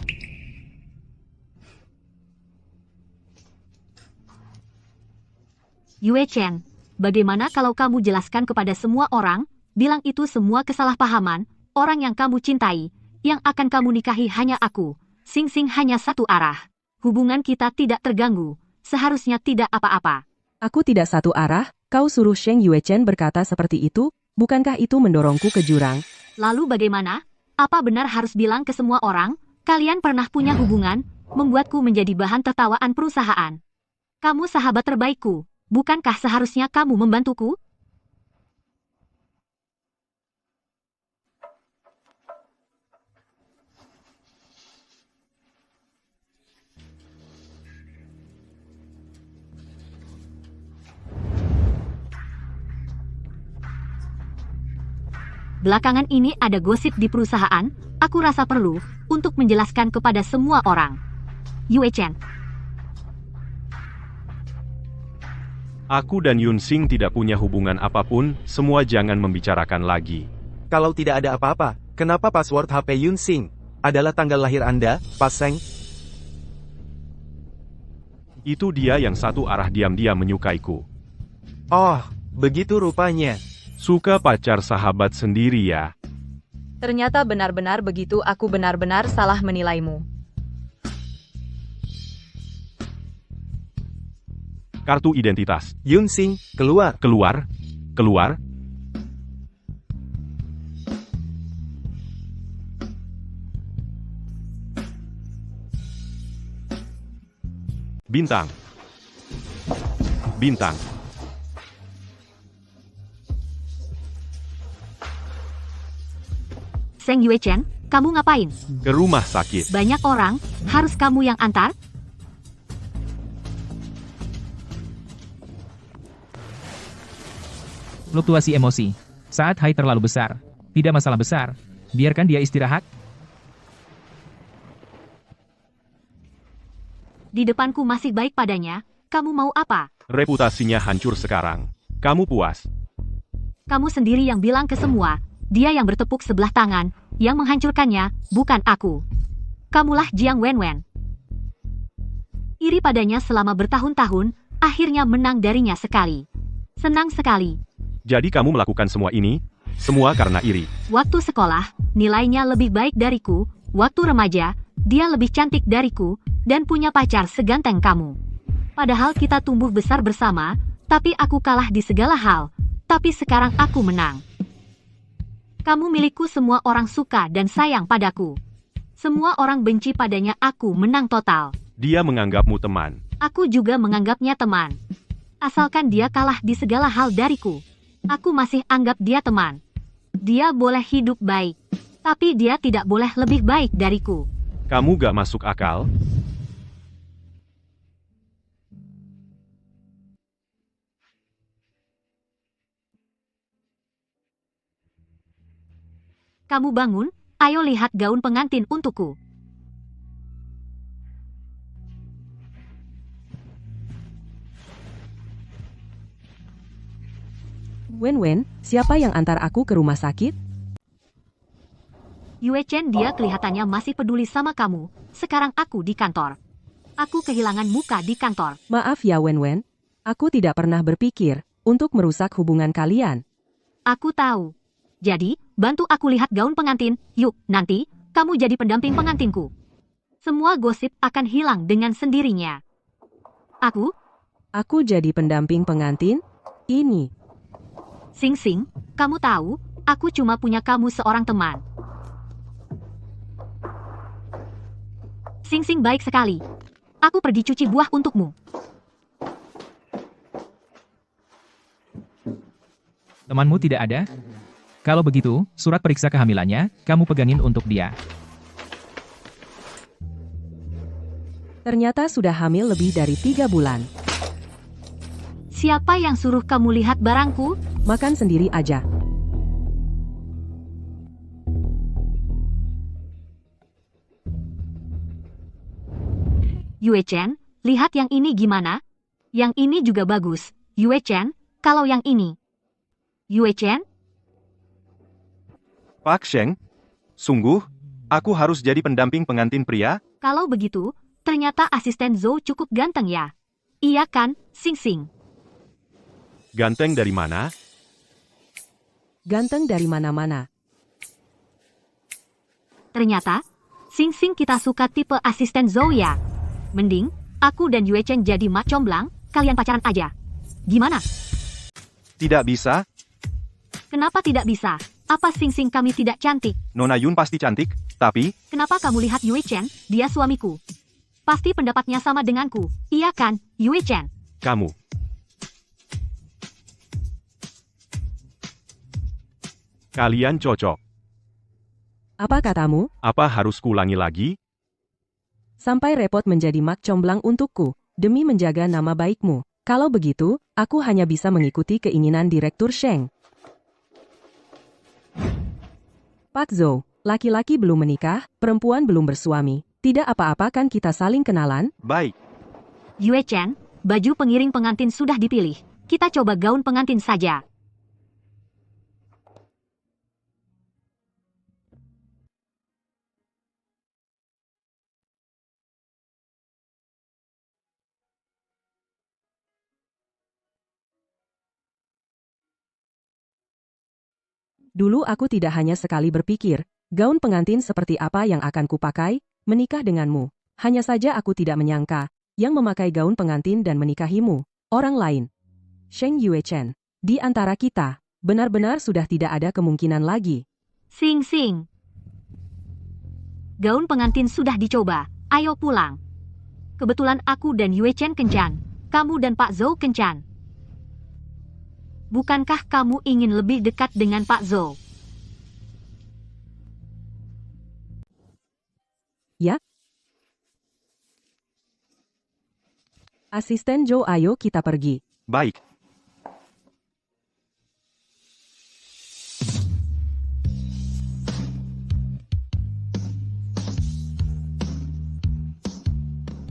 Yue Chen, bagaimana kalau kamu jelaskan kepada semua orang, bilang itu semua kesalahpahaman, orang yang kamu cintai, yang akan kamu nikahi hanya aku, Xing Xing hanya satu arah. Hubungan kita tidak terganggu, seharusnya tidak apa-apa. Aku tidak satu arah, kau suruh Sheng Yue Chen berkata seperti itu, bukankah itu mendorongku ke jurang? Lalu bagaimana? Apa benar harus bilang ke semua orang, kalian pernah punya hubungan, membuatku menjadi bahan tertawaan perusahaan? Kamu sahabat terbaikku, bukankah seharusnya kamu membantuku? Belakangan ini ada gosip di perusahaan, aku rasa perlu untuk menjelaskan kepada semua orang. Yue Chen. Aku dan Yun Xing tidak punya hubungan apapun, semua jangan membicarakan lagi. Kalau tidak ada apa-apa, kenapa password HP Yun Xing adalah tanggal lahir Anda, Pak Seng? Itu dia yang satu arah diam-diam menyukaiku. Oh, begitu rupanya. Suka pacar sahabat sendiri ya. Ternyata benar-benar begitu, aku benar-benar salah menilaimu. Kartu identitas. Yun Xing, keluar. Keluar. Keluar. Bintang. Bintang. Seng Yue Chen, kamu ngapain? Ke rumah sakit. Banyak orang, harus kamu yang antar? Fluktuasi emosi. Saat Hai terlalu besar. Tidak masalah besar. Biarkan dia istirahat. Di depanku masih baik padanya, kamu mau apa? Reputasinya hancur sekarang. Kamu puas? Kamu sendiri yang bilang ke semua, dia yang bertepuk sebelah tangan, yang menghancurkannya, bukan aku. Kamulah Jiang Wenwen. Iri padanya selama bertahun-tahun, akhirnya menang darinya sekali. Senang sekali. Jadi kamu melakukan semua ini? Semua karena iri. Waktu sekolah, nilainya lebih baik dariku. Waktu remaja, dia lebih cantik dariku, dan punya pacar seganteng kamu. Padahal kita tumbuh besar bersama, tapi aku kalah di segala hal. Tapi sekarang aku menang. Kamu milikku, semua orang suka dan sayang padaku. Semua orang benci padanya, aku menang total. Dia menganggapmu teman. Aku juga menganggapnya teman. Asalkan dia kalah di segala hal dariku, aku masih anggap dia teman. Dia boleh hidup baik, tapi dia tidak boleh lebih baik dariku. Kamu gak masuk akal? Kamu bangun, ayo lihat gaun pengantin untukku. Wen, siapa yang antar aku ke rumah sakit? Yue Chen, dia kelihatannya masih peduli sama kamu. Sekarang aku di kantor. Aku kehilangan muka di kantor. Maaf ya Wen, aku tidak pernah berpikir untuk merusak hubungan kalian. Aku tahu. Jadi, bantu aku lihat gaun pengantin. Yuk, nanti, kamu jadi pendamping pengantinku. Semua gosip akan hilang dengan sendirinya. Aku jadi pendamping pengantin? Ini. Sing Sing, kamu tahu, aku cuma punya kamu seorang teman. Sing Sing baik sekali. Aku pergi cuci buah untukmu. Temanmu tidak ada? Kalau begitu, surat periksa kehamilannya, kamu pegangin untuk dia. Ternyata sudah hamil lebih dari 3 bulan. Siapa yang suruh kamu lihat barangku? Makan sendiri aja. Yue Chen, lihat yang ini gimana? Yang ini juga bagus. Yue Chen, kalau yang ini. Yue Chen? Pak Sheng, sungguh, aku harus jadi pendamping pengantin pria? Kalau begitu, ternyata asisten Zhou cukup ganteng ya. Iya kan, Sing Sing? Ganteng dari mana? Ganteng dari mana-mana. Ternyata, Sing Sing kita suka tipe asisten Zhou ya. Mending, aku dan Yue Chen jadi mak comblang, kalian pacaran aja. Gimana? Tidak bisa, Kenapa tidak bisa? Apa Sing Sing kami tidak cantik? Nona Yun pasti cantik, tapi Kenapa kamu lihat Yue Chen? Dia suamiku. Pasti pendapatnya sama denganku. Iya kan, Yue Chen? kamu. Kalian cocok. Apa katamu? Apa harus kuulangi lagi? Sampai repot menjadi mak comblang untukku, demi menjaga nama baikmu. Kalau begitu, aku hanya bisa mengikuti keinginan Direktur Sheng. Pak Zhou, laki-laki belum menikah, perempuan belum bersuami. Tidak apa-apa kan kita saling kenalan? Baik, Yue Chen, baju pengiring pengantin sudah dipilih. Kita coba gaun pengantin saja. Dulu aku tidak hanya sekali berpikir, gaun pengantin seperti apa yang akan kupakai, menikah denganmu. Hanya saja aku tidak menyangka, yang memakai gaun pengantin dan menikahimu, orang lain. Sheng Yue Chen, di antara kita, benar-benar sudah tidak ada kemungkinan lagi. Sing Sing. Gaun pengantin sudah dicoba. Ayo pulang. Kebetulan aku dan Yue Chen kencan. Kamu dan Pak Zhou kencan. Bukankah kamu ingin lebih dekat dengan Pak Zhou? Ya? Asisten Zhou, ayo kita pergi. baik.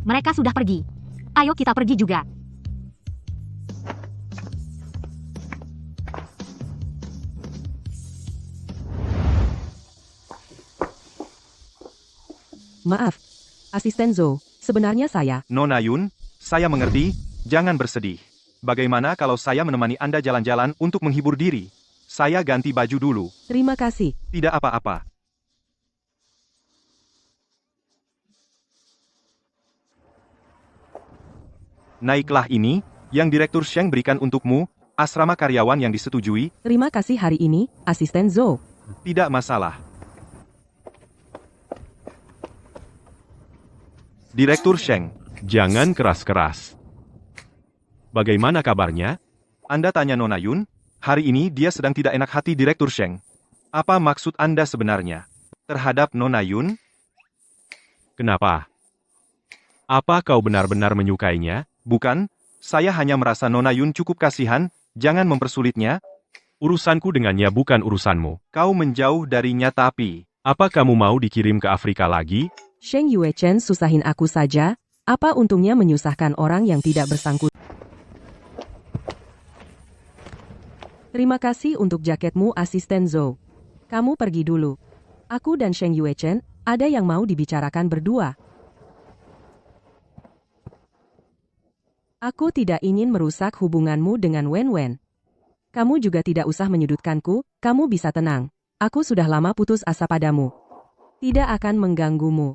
Mereka sudah pergi. Ayo kita pergi juga. Maaf. Asisten Zhou, sebenarnya saya. Nona Yun, saya mengerti, jangan bersedih. Bagaimana kalau saya menemani Anda jalan-jalan untuk menghibur diri? Saya ganti baju dulu. Terima kasih. Tidak apa-apa. Naiklah ini, yang Direktur Sheng berikan untukmu, asrama karyawan yang disetujui, Terima kasih hari ini, Asisten Zhou. tidak masalah. Direktur Sheng, jangan keras-keras. Bagaimana kabarnya? Anda tanya Nona Yun, hari ini dia sedang tidak enak hati Direktur Sheng. Apa maksud Anda sebenarnya? Terhadap Nona Yun? Kenapa? Apa kau benar-benar menyukainya? Bukan, saya hanya merasa Nona Yun cukup kasihan, jangan mempersulitnya. Urusanku dengannya bukan urusanmu. Kau menjauh darinya tapi, apa kamu mau dikirim ke Afrika lagi? Sheng Yue Chen susahin aku saja, apa untungnya menyusahkan orang yang tidak bersangkut. Terima kasih untuk jaketmu, Asisten Zhou. Kamu pergi dulu. Aku dan Sheng Yue Chen, ada yang mau dibicarakan berdua. Aku tidak ingin merusak hubunganmu dengan Wen Wen. Kamu juga tidak usah menyudutkanku, kamu bisa tenang. Aku sudah lama putus asa padamu. Tidak akan mengganggumu.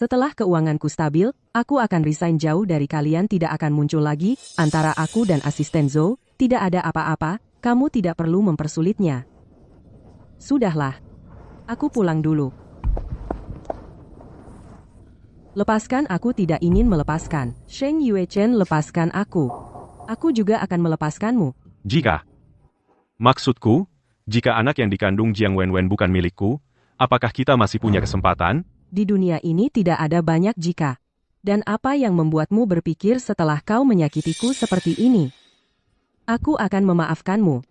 Setelah keuanganku stabil, aku akan resign. Jauh dari kalian tidak akan muncul lagi. Antara aku dan asisten Zhou, tidak ada apa-apa, kamu tidak perlu mempersulitnya. Sudahlah. Aku pulang dulu. Lepaskan, aku tidak ingin melepaskan. Sheng Yuechen, lepaskan aku. Aku juga akan melepaskanmu. Jika. Maksudku, jika anak yang dikandung Jiang Wenwen bukan milikku, apakah kita masih punya kesempatan? Di dunia ini tidak ada banyak jika. Dan apa yang membuatmu berpikir setelah kau menyakitiku seperti ini? Aku akan memaafkanmu.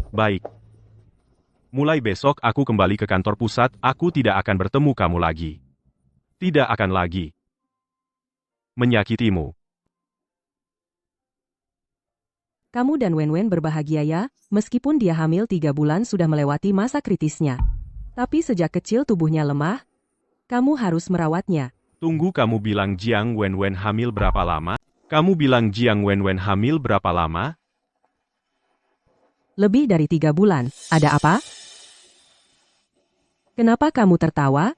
Baik. Mulai besok aku kembali ke kantor pusat, aku tidak akan bertemu kamu lagi. Tidak akan lagi menyakitimu. Kamu dan Wenwen berbahagia ya, meskipun dia hamil 3 bulan sudah melewati masa kritisnya. Tapi sejak kecil tubuhnya lemah, kamu harus merawatnya. Tunggu, kamu bilang Jiang Wenwen hamil berapa lama? Kamu bilang Jiang Wenwen hamil berapa lama? Lebih dari 3 bulan, ada apa? Kenapa kamu tertawa?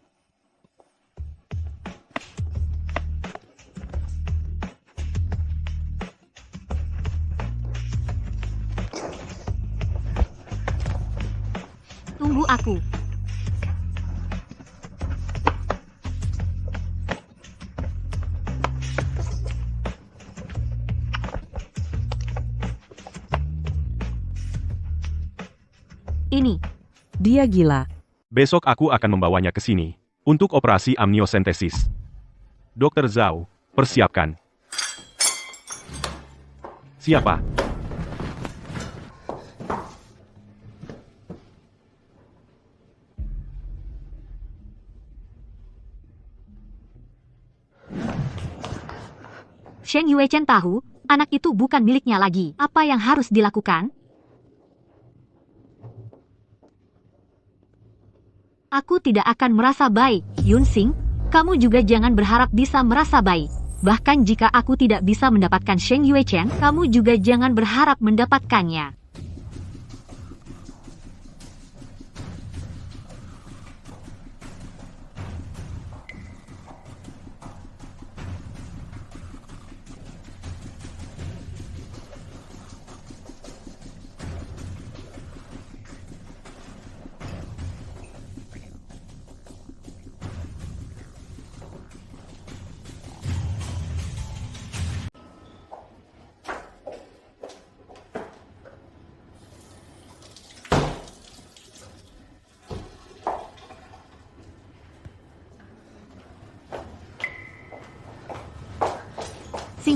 Tunggu aku. Ini. Dia gila. Besok aku akan membawanya ke sini untuk operasi amniosentesis. Dokter Zhao, persiapkan. Siapa? Sheng Yuechen tahu, anak itu bukan miliknya lagi. Apa yang harus dilakukan? Aku tidak akan merasa baik. Yunsing, kamu juga jangan berharap bisa merasa baik. Bahkan jika aku tidak bisa mendapatkan Sheng Yuechen, kamu juga jangan berharap mendapatkannya.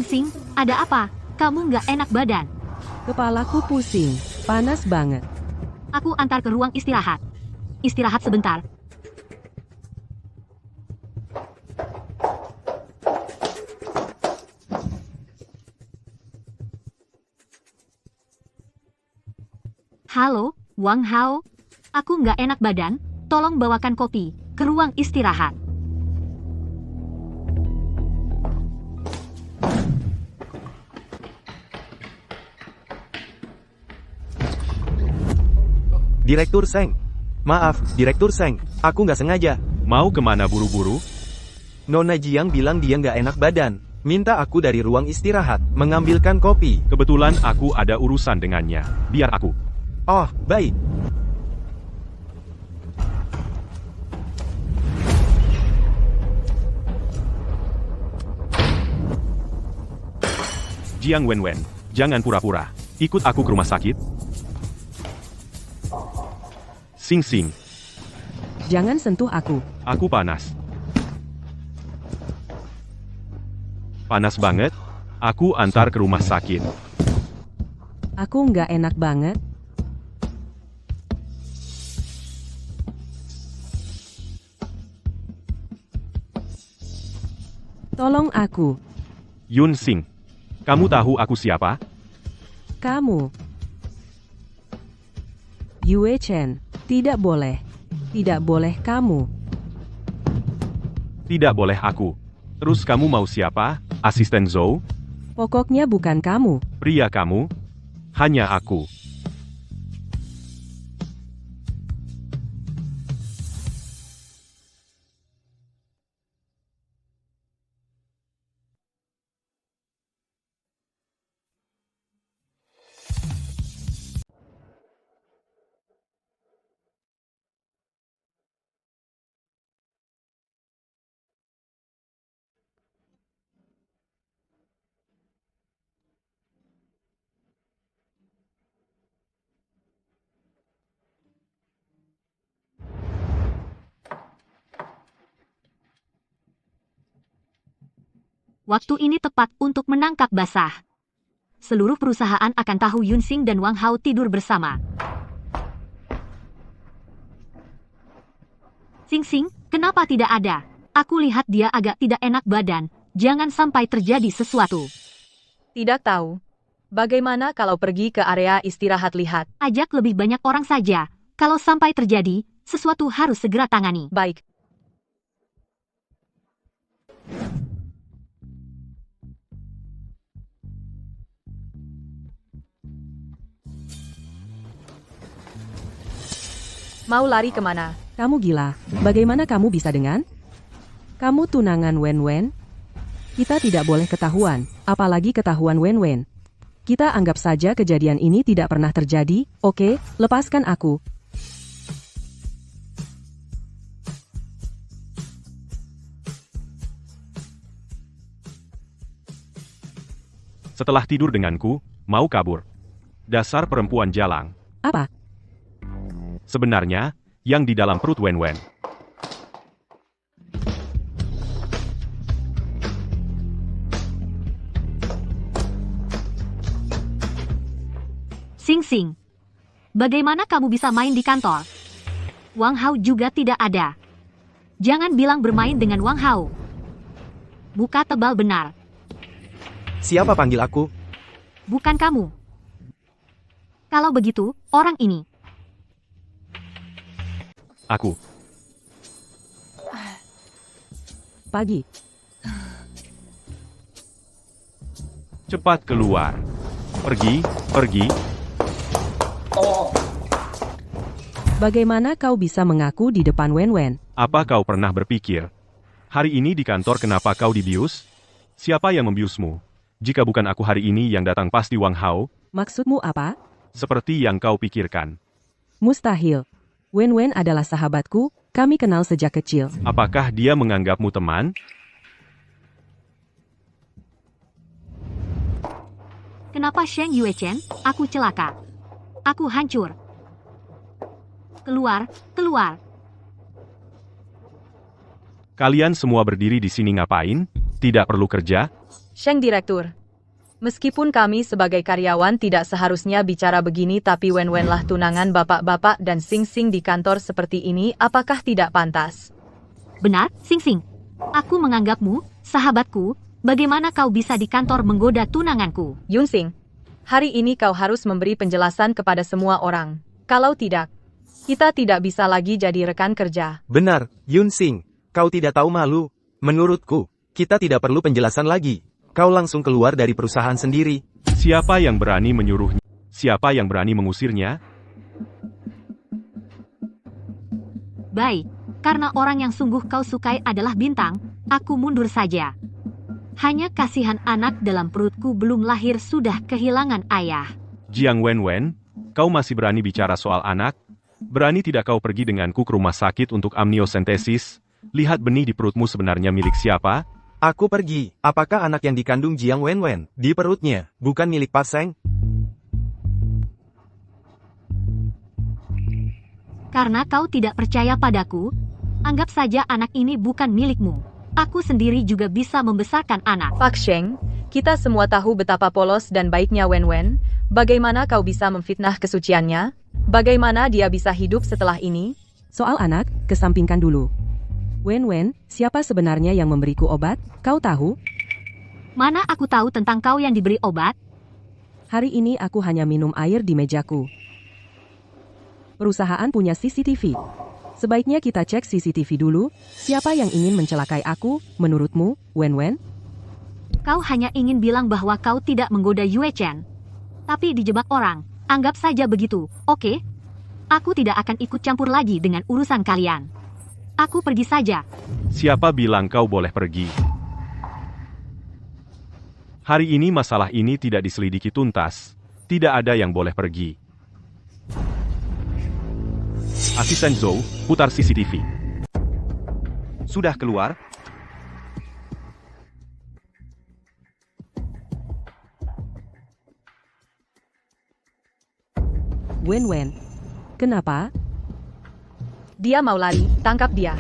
Sing, ada apa? Kamu nggak enak badan. Kepalaku pusing, panas banget. Aku antar ke ruang istirahat. Istirahat sebentar. Halo, Wang Hao. Aku nggak enak badan, tolong bawakan kopi ke ruang istirahat. Direktur Seng. Maaf, Direktur Seng. Aku nggak sengaja. Mau kemana buru-buru? Nona Jiang bilang dia nggak enak badan. Minta aku dari ruang istirahat, mengambilkan kopi. Kebetulan aku ada urusan dengannya. Biar aku. Oh, baik. Jiang Wenwen, jangan pura-pura. Ikut aku ke rumah sakit. Sing. Jangan sentuh aku. Aku panas. Panas banget. Aku antar ke rumah sakit. Aku nggak enak banget. Tolong aku. Yunsing, kamu tahu aku siapa? Kamu. Yue Chen. Tidak boleh. Tidak boleh kamu. Tidak boleh aku. Terus kamu mau siapa? Asisten Zhou? Pokoknya bukan kamu. Pria kamu? Hanya aku. Waktu ini tepat untuk menangkap basah. Seluruh perusahaan akan tahu Yunsing dan Wang Hao tidur bersama. Sing, kenapa tidak ada? Aku lihat dia agak tidak enak badan. Jangan sampai terjadi sesuatu. Tidak tahu. Bagaimana kalau pergi ke area istirahat lihat? Ajak lebih banyak orang saja. Kalau sampai terjadi, sesuatu harus segera tangani. Baik. Mau lari kemana? Kamu gila. Bagaimana kamu bisa dengan? Kamu tunangan Wen. Kita tidak boleh ketahuan, apalagi ketahuan Wen. Kita anggap saja kejadian ini tidak pernah terjadi, oke? Lepaskan aku. Setelah tidur denganku, mau kabur. Dasar perempuan jalang. Apa? Sebenarnya, yang di dalam perut Wen. Sing, bagaimana kamu bisa main di kantor? Wang Hao juga tidak ada. Jangan bilang bermain dengan Wang Hao. Buka tebal benar. Siapa panggil aku? Bukan kamu. Kalau begitu, orang ini. Aku. Pagi. Cepat keluar. Pergi. Bagaimana kau bisa mengaku di depan Wen? Apa kau pernah berpikir? Hari ini di kantor kenapa kau dibius? Siapa yang membiusmu? Jika bukan aku hari ini yang datang pasti Wang Hao. Maksudmu apa? Seperti yang kau pikirkan. Mustahil. Wen adalah sahabatku, kami kenal sejak kecil. Apakah dia menganggapmu teman? Kenapa Sheng Yuechen? Aku celaka. Aku hancur. Keluar. Kalian semua berdiri di sini ngapain? Tidak perlu kerja? Sheng Direktur. Meskipun kami sebagai karyawan tidak seharusnya bicara begini, tapi Wen lah tunangan bapak-bapak dan Sing di kantor seperti ini, apakah tidak pantas? Benar, Sing. Aku menganggapmu, sahabatku. Bagaimana kau bisa di kantor menggoda tunanganku? Yunsing, hari ini kau harus memberi penjelasan kepada semua orang. Kalau tidak, kita tidak bisa lagi jadi rekan kerja. Benar, Yunsing. Kau tidak tahu malu. Menurutku, kita tidak perlu penjelasan lagi. Kau langsung keluar dari perusahaan sendiri. Siapa yang berani menyuruhnya? Siapa yang berani mengusirnya? Baik, karena orang yang sungguh kau sukai adalah Bintang, aku mundur saja. Hanya kasihan anak dalam perutku belum lahir sudah kehilangan ayah. Jiang Wen, kau masih berani bicara soal anak? Berani tidak kau pergi denganku ke rumah sakit untuk amniosentesis? Lihat benih di perutmu sebenarnya milik siapa? Aku pergi. Apakah anak yang dikandung Jiang Wen di perutnya bukan milik Pak Seng? Karena kau tidak percaya padaku, anggap saja anak ini bukan milikmu. Aku sendiri juga bisa membesarkan anak. Pak Sheng, kita semua tahu betapa polos dan baiknya Wen. Bagaimana kau bisa memfitnah kesuciannya? Bagaimana dia bisa hidup setelah ini? Soal anak, kesampingkan dulu. Wen, siapa sebenarnya yang memberiku obat? Kau tahu? Mana aku tahu tentang kau yang diberi obat? Hari ini aku hanya minum air di mejaku. Perusahaan punya CCTV. Sebaiknya kita cek CCTV dulu. Siapa yang ingin mencelakai aku, menurutmu, Wen? Kau hanya ingin bilang bahwa kau tidak menggoda Yue Chen. Tapi dijebak orang. Anggap saja begitu, oke? Aku tidak akan ikut campur lagi dengan urusan kalian. Aku pergi saja. Siapa bilang kau boleh pergi? Hari ini masalah ini tidak diselidiki tuntas. Tidak ada yang boleh pergi. Asisten Zhou, putar CCTV. Sudah keluar? Wen, kenapa? Dia mau lari, tangkap dia.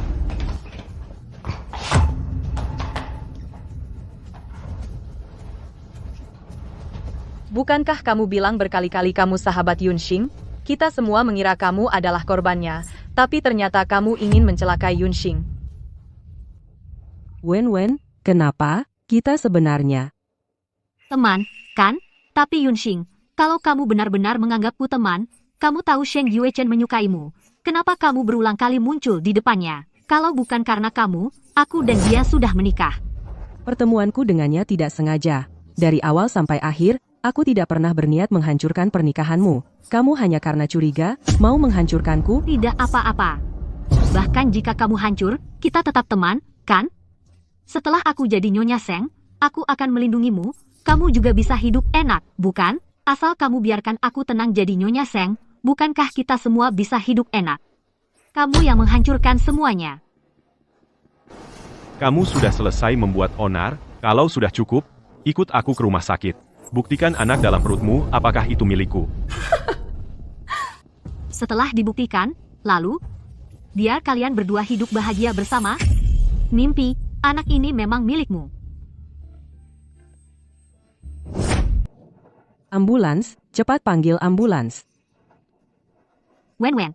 Bukankah kamu bilang berkali-kali kamu sahabat Yunxing? Kita semua mengira kamu adalah korbannya, tapi ternyata kamu ingin mencelakai Yunxing. Wen, kenapa? Kita sebenarnya Teman, kan? Tapi Yunxing, kalau kamu benar-benar menganggapku teman, kamu tahu Sheng Yuechen menyukaimu. Kenapa kamu berulang kali muncul di depannya? Kalau bukan karena kamu, aku dan dia sudah menikah. pertemuanku dengannya tidak sengaja. Dari awal sampai akhir, aku tidak pernah berniat menghancurkan pernikahanmu. Kamu hanya karena curiga, mau menghancurkanku? Tidak apa-apa. Bahkan jika kamu hancur, kita tetap teman, kan? Setelah aku jadi Nyonya Seng, aku akan melindungimu. Kamu juga bisa hidup enak, bukan? Asal kamu biarkan aku tenang jadi Nyonya Seng, bukankah kita semua bisa hidup enak? Kamu yang menghancurkan semuanya. Kamu sudah selesai membuat onar, kalau sudah cukup, ikut aku ke rumah sakit. Buktikan anak dalam perutmu, apakah itu milikku. Setelah dibuktikan, lalu, biar kalian berdua hidup bahagia bersama. Mimpi, anak ini memang milikmu. Ambulans, cepat panggil ambulans. Wen.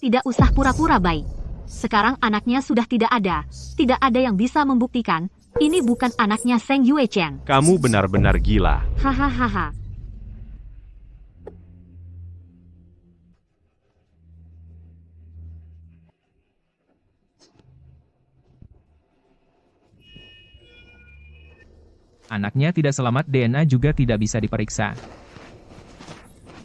Tidak usah pura-pura baik. Sekarang anaknya sudah tidak ada. Tidak ada yang bisa membuktikan, ini bukan anaknya Sheng Yuechen. Kamu benar-benar gila. Hahaha. Anaknya tidak selamat, DNA juga tidak bisa diperiksa.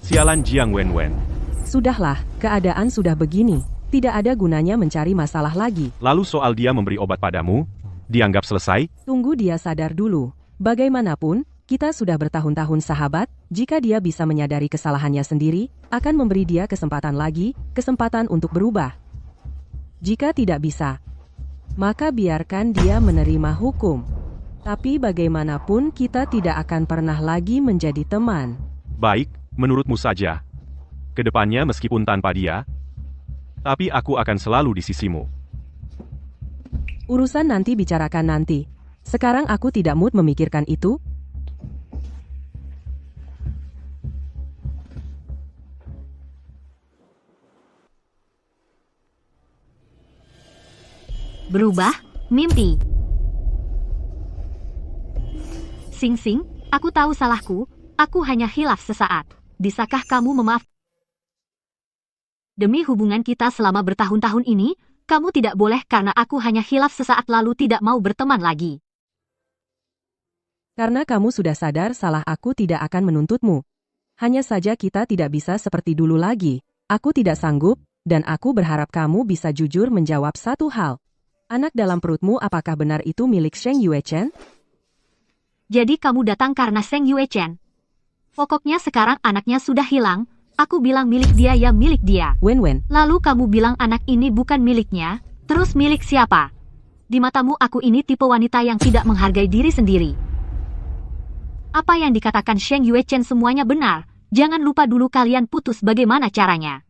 Sialan Jiang Wen. Sudahlah, keadaan sudah begini. Tidak ada gunanya mencari masalah lagi. Lalu soal dia memberi obat padamu, dianggap selesai? Tunggu dia sadar dulu. Bagaimanapun, kita sudah bertahun-tahun sahabat. Jika dia bisa menyadari kesalahannya sendiri, akan memberi dia kesempatan lagi, kesempatan untuk berubah. Jika tidak bisa, maka biarkan dia menerima hukum. Tapi bagaimanapun kita tidak akan pernah lagi menjadi teman. Baik, menurutmu saja. Kedepannya meskipun tanpa dia, tapi aku akan selalu di sisimu. Urusan nanti bicarakan nanti. Sekarang aku tidak mood memikirkan itu. Berubah, mimpi. Sing, aku tahu salahku, aku hanya hilaf sesaat. Bisakah kamu memaafkan? Demi hubungan kita selama bertahun-tahun ini, kamu tidak boleh karena aku hanya hilaf sesaat lalu tidak mau berteman lagi. Karena kamu sudah sadar salah aku tidak akan menuntutmu. Hanya saja kita tidak bisa seperti dulu lagi. Aku tidak sanggup, dan aku berharap kamu bisa jujur menjawab satu hal. Anak dalam perutmu apakah benar itu milik Sheng Yuechen? Jadi kamu datang karena Sheng Yuechen. Pokoknya sekarang anaknya sudah hilang, aku bilang milik dia ya milik dia. Wen. Lalu kamu bilang anak ini bukan miliknya, terus milik siapa? Di matamu aku ini tipe wanita yang tidak menghargai diri sendiri. Apa yang dikatakan Sheng Yuechen semuanya benar, jangan lupa dulu kalian putus bagaimana caranya.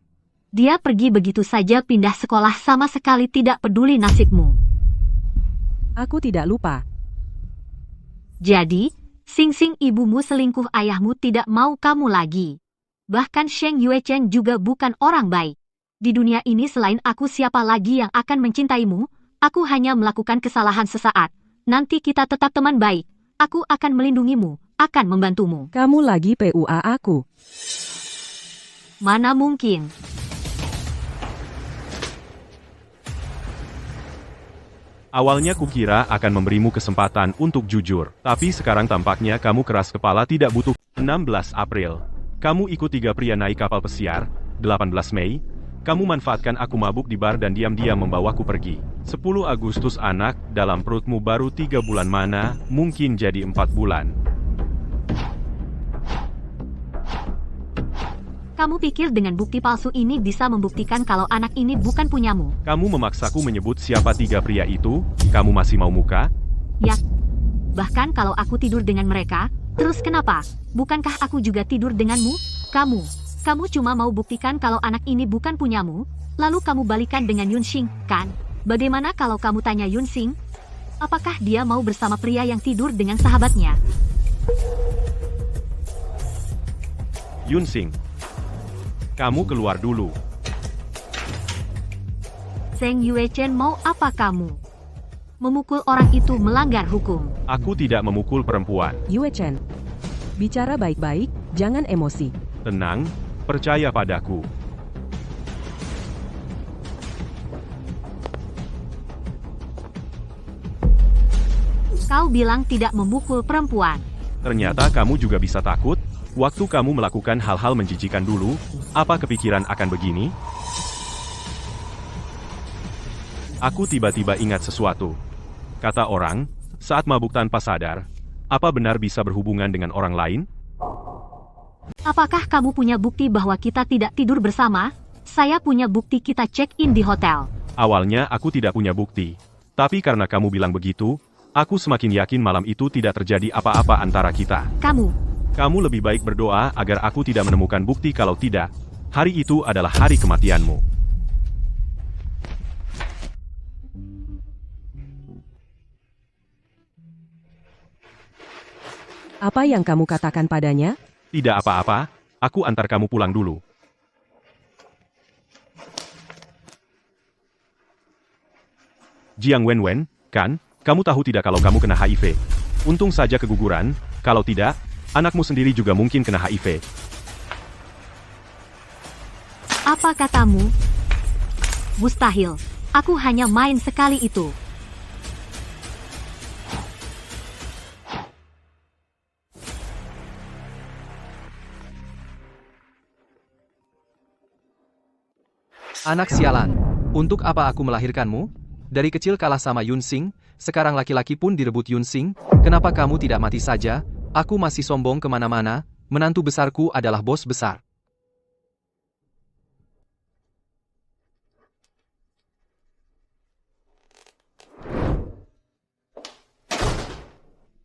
Dia pergi begitu saja pindah sekolah sama sekali tidak peduli nasibmu. Aku tidak lupa. Jadi, Sing ibumu selingkuh ayahmu tidak mau kamu lagi. Bahkan Sheng Yuechen juga bukan orang baik. Di dunia ini selain aku siapa lagi yang akan mencintaimu? Aku hanya melakukan kesalahan sesaat. Nanti kita tetap teman baik. Aku akan melindungimu, akan membantumu. Kamu lagi PUA aku. Mana mungkin. Awalnya kukira akan memberimu kesempatan untuk jujur, tapi sekarang tampaknya kamu keras kepala tidak butuh. 16 April. Kamu ikut 3 pria naik kapal pesiar. 18 Mei. Kamu manfaatkan aku mabuk di bar dan diam-diam membawaku pergi. 10 Agustus anak dalam perutmu baru 3 bulan mana, mungkin jadi 4 bulan. Kamu pikir dengan bukti palsu ini bisa membuktikan kalau anak ini bukan punyamu? Kamu memaksaku menyebut siapa 3 pria itu, kamu masih mau muka? Ya. Bahkan kalau aku tidur dengan mereka, terus kenapa? Bukankah aku juga tidur denganmu? Kamu cuma mau buktikan kalau anak ini bukan punyamu, lalu kamu balikan dengan Yunxing, kan? Bagaimana kalau kamu tanya Yunxing? Apakah dia mau bersama pria yang tidur dengan sahabatnya? Yunsing, kamu keluar dulu. Zheng Yuechen, mau apa kamu? Memukul orang itu melanggar hukum. Aku tidak memukul perempuan. Yue Chen. Bicara baik-baik, jangan emosi. Tenang, percaya padaku. Kau bilang tidak memukul perempuan. Ternyata kamu juga bisa takut? Waktu kamu melakukan hal-hal menjijikan dulu, apa kepikiran akan begini? Aku tiba-tiba ingat sesuatu. Kata orang, saat mabuk tanpa sadar, apa benar bisa berhubungan dengan orang lain? Apakah kamu punya bukti bahwa kita tidak tidur bersama? Saya punya bukti kita check-in di hotel. Awalnya aku tidak punya bukti. Tapi karena kamu bilang begitu, aku semakin yakin malam itu tidak terjadi apa-apa antara kita. Kamu lebih baik berdoa agar aku tidak menemukan bukti, kalau tidak, hari itu adalah hari kematianmu. Apa yang kamu katakan padanya? Tidak apa-apa, aku antar kamu pulang dulu. Jiang Wenwen, kan, kamu tahu tidak kalau kamu kena HIV? Untung saja keguguran, kalau tidak, anakmu sendiri juga mungkin kena HIV. Apa katamu? Mustahil. Aku hanya main sekali itu. Anak sialan, untuk apa aku melahirkanmu? Dari kecil kalah sama Yunsing, sekarang laki-laki pun direbut Yunsing, kenapa kamu tidak mati saja? Aku masih sombong kemana-mana, menantu besarku adalah bos besar.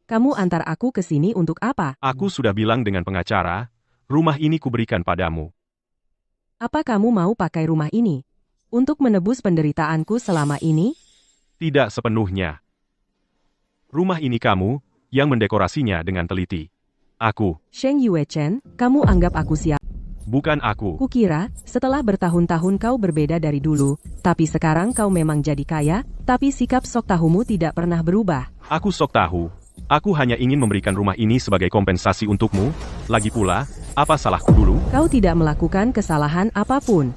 Kamu antar aku ke sini untuk apa? Aku sudah bilang dengan pengacara, rumah ini kuberikan padamu. Apa kamu mau pakai rumah ini untuk menebus penderitaanku selama ini? Tidak sepenuhnya. Rumah ini kamu yang mendekorasinya dengan teliti. Aku. Zheng Yuechen, kamu anggap aku siapa? Bukan aku. Kukira, setelah bertahun-tahun kau berbeda dari dulu, tapi sekarang kau memang jadi kaya, tapi sikap sok tahumu tidak pernah berubah. Aku sok tahu. Aku hanya ingin memberikan rumah ini sebagai kompensasi untukmu. Lagi pula, apa salahku dulu? Kau tidak melakukan kesalahan apapun.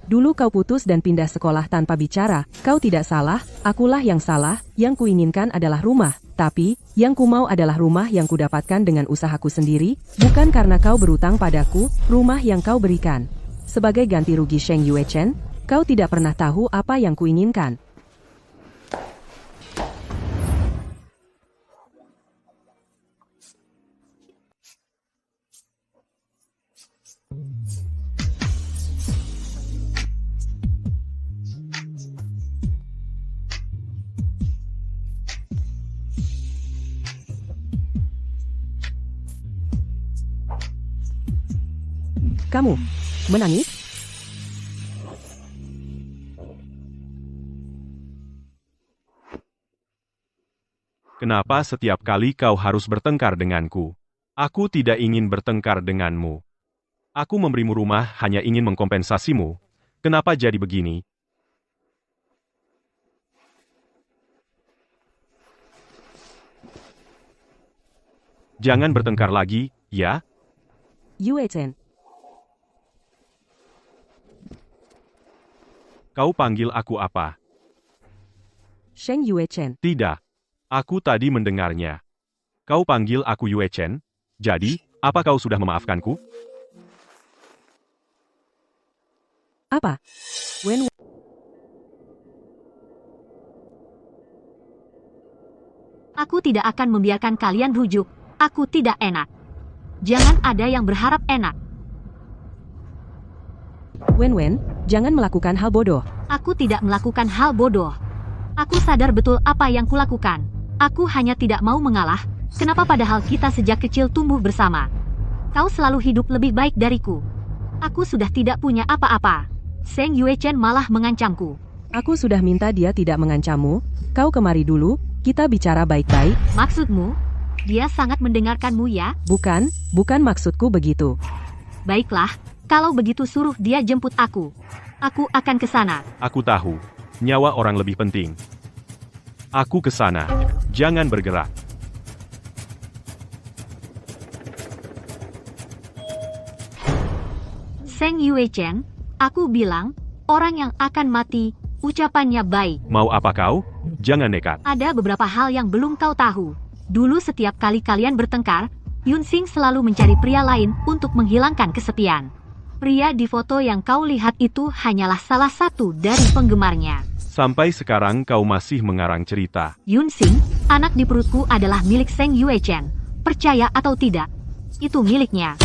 Dulu kau putus dan pindah sekolah tanpa bicara. Kau tidak salah, akulah yang salah. Yang kuinginkan adalah rumah. Tapi, yang ku mau adalah rumah yang kudapatkan dengan usahaku sendiri, bukan karena kau berutang padaku, rumah yang kau berikan. Sebagai ganti rugi Zheng Yuechen, kau tidak pernah tahu apa yang kuinginkan. Kamu menangis? Kenapa setiap kali kau harus bertengkar denganku? Aku tidak ingin bertengkar denganmu. Aku memberimu rumah hanya ingin mengkompensasimu. Kenapa jadi begini? Jangan bertengkar lagi, ya? Yuechen. Kau panggil aku apa? Zheng Yuechen. Tidak. Aku tadi mendengarnya. Kau panggil aku Yuechen? Jadi, apa kau sudah memaafkanku? Apa? Aku tidak akan membiarkan kalian rujuk. Aku tidak enak. Jangan ada yang berharap enak. Wen, jangan melakukan hal bodoh. Aku tidak melakukan hal bodoh. Aku sadar betul apa yang kulakukan. Aku hanya tidak mau mengalah. Kenapa padahal kita sejak kecil tumbuh bersama? Kau selalu hidup lebih baik dariku. Aku sudah tidak punya apa-apa. Zheng Yuechen malah mengancamku. Aku sudah minta dia tidak mengancammu. Kau kemari dulu, kita bicara baik-baik. Maksudmu? Dia sangat mendengarkanmu ya? Bukan maksudku begitu. Baiklah, kalau begitu suruh dia jemput aku. Aku akan ke sana. Aku tahu, nyawa orang lebih penting. Aku ke sana. Jangan bergerak. Seng Yue Chen, aku bilang, orang yang akan mati, ucapannya baik. Mau apa kau? Jangan nekat. Ada beberapa hal yang belum kau tahu. Dulu setiap kali kalian bertengkar, Yunsing selalu mencari pria lain untuk menghilangkan kesepian. Pria di foto yang kau lihat itu hanyalah salah satu dari penggemarnya. Sampai sekarang kau masih mengarang cerita. Yunsing, anak di perutku adalah milik Seng Yue Chen. Percaya atau tidak, itu miliknya.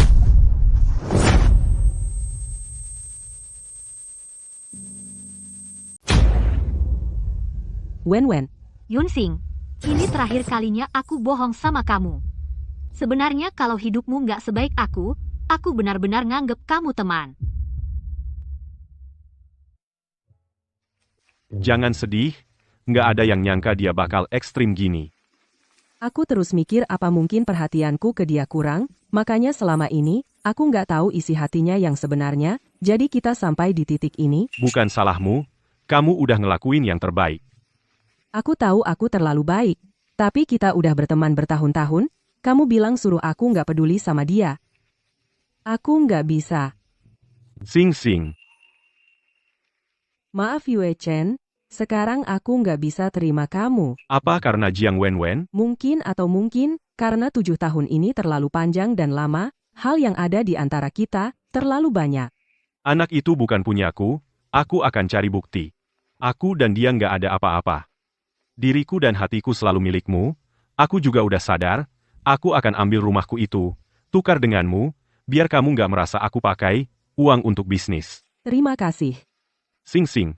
Wen. Yunsing, ini terakhir kalinya aku bohong sama kamu. Sebenarnya kalau hidupmu nggak sebaik aku benar-benar nganggep kamu teman. Jangan sedih, nggak ada yang nyangka dia bakal ekstrim gini. Aku terus mikir apa mungkin perhatianku ke dia kurang, makanya selama ini, aku nggak tahu isi hatinya yang sebenarnya, jadi kita sampai di titik ini. Bukan salahmu, kamu udah ngelakuin yang terbaik. Aku tahu aku terlalu baik, tapi kita udah berteman bertahun-tahun, kamu bilang suruh aku nggak peduli sama dia. Aku nggak bisa. Sing. Maaf Yue Chen, sekarang aku nggak bisa terima kamu. Apa karena Jiang Wen? Mungkin karena 7 tahun ini terlalu panjang dan lama, hal yang ada di antara kita terlalu banyak. Anak itu bukan punyaku, aku akan cari bukti. Aku dan dia nggak ada apa-apa. Diriku dan hatiku selalu milikmu, aku juga udah sadar, aku akan ambil rumahku itu, tukar denganmu, biar kamu nggak merasa aku pakai uang untuk bisnis. Terima kasih. Sing.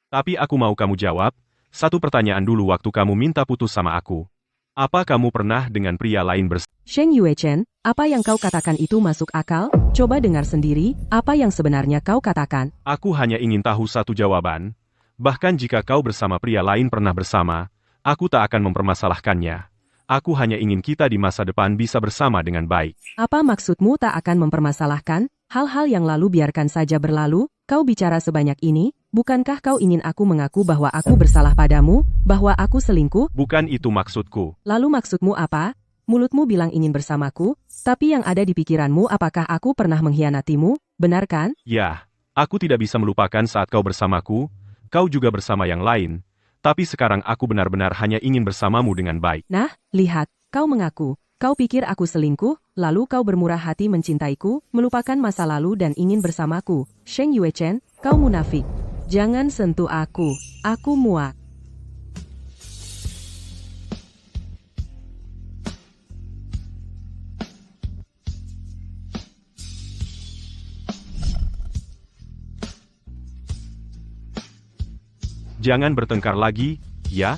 Tapi aku mau kamu jawab, satu pertanyaan dulu waktu kamu minta putus sama aku. Apa kamu pernah dengan pria lain Seng Yue Chen, apa yang kau katakan itu masuk akal? Coba dengar sendiri, apa yang sebenarnya kau katakan. Aku hanya ingin tahu satu jawaban. Bahkan jika kau bersama pria lain pernah bersama, aku tak akan mempermasalahkannya. Aku hanya ingin kita di masa depan bisa bersama dengan baik. Apa maksudmu tak akan mempermasalahkan? Hal-hal yang lalu biarkan saja berlalu, kau bicara sebanyak ini, bukankah kau ingin aku mengaku bahwa aku bersalah padamu, bahwa aku selingkuh? Bukan itu maksudku. Lalu maksudmu apa? Mulutmu bilang ingin bersamaku, tapi yang ada di pikiranmu apakah aku pernah mengkhianatimu, benar kan? Ya, aku tidak bisa melupakan saat kau bersamaku, kau juga bersama yang lain, tapi sekarang aku benar-benar hanya ingin bersamamu dengan baik. Nah, lihat, kau mengaku. Kau pikir aku selingkuh, lalu kau bermurah hati mencintaiku, melupakan masa lalu dan ingin bersamaku. Seng Yue Chen, kau munafik. Jangan sentuh aku muak. Jangan bertengkar lagi, ya?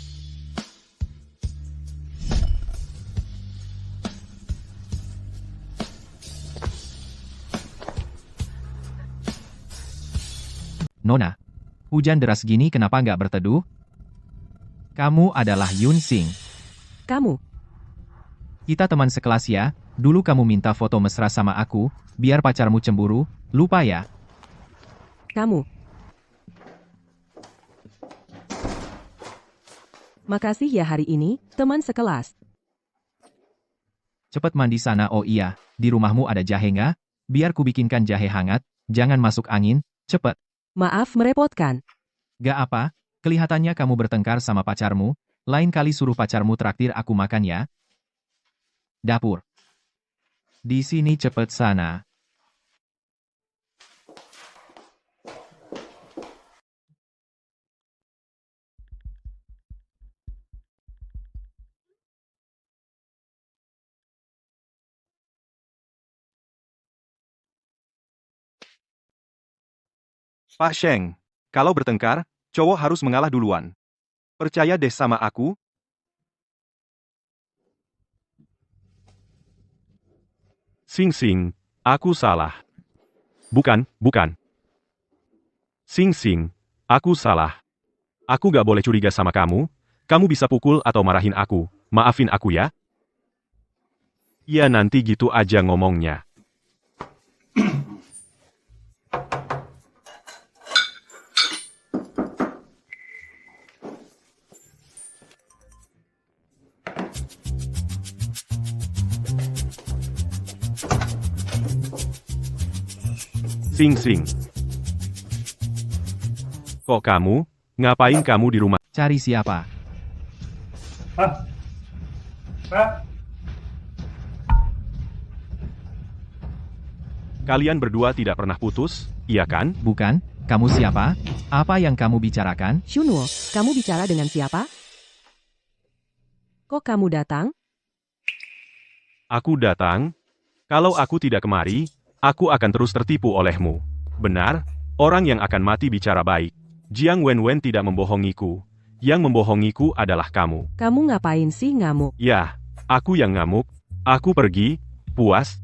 Nona, hujan deras gini kenapa nggak berteduh? Kamu adalah Yunsing. Kamu, Kita teman sekelas ya, dulu kamu minta foto mesra sama aku, biar pacarmu cemburu, lupa ya? kamu. Makasih ya hari ini, teman sekelas. Cepet mandi sana oh iya, di rumahmu ada jahe nggak? Biar kubikinkan jahe hangat, jangan masuk angin, cepet. Maaf merepotkan. Gak apa, kelihatannya kamu bertengkar sama pacarmu, lain kali suruh pacarmu traktir aku makan ya. Dapur. Di sini cepet sana. Pak Sheng, kalau bertengkar, cowok harus mengalah duluan. Percaya deh sama aku. Sing, aku salah. Bukan. Sing, aku salah. Aku gak boleh curiga sama kamu. Kamu bisa pukul atau marahin aku. Maafin aku ya. Ya nanti gitu aja ngomongnya. Sing Sing. Kok kamu? Ngapain kamu di rumah? Cari siapa? Kalian berdua tidak pernah putus, iya kan? Bukan? Kamu siapa? Apa yang kamu bicarakan? Shunwo, kamu bicara dengan siapa? Kok kamu datang? Aku datang. Kalau aku tidak kemari, aku akan terus tertipu olehmu. Benar, orang yang akan mati bicara baik. Jiang Wenwen tidak membohongiku. Yang membohongiku adalah kamu. Kamu ngapain sih ngamuk? Ya, aku yang ngamuk. Aku pergi, puas.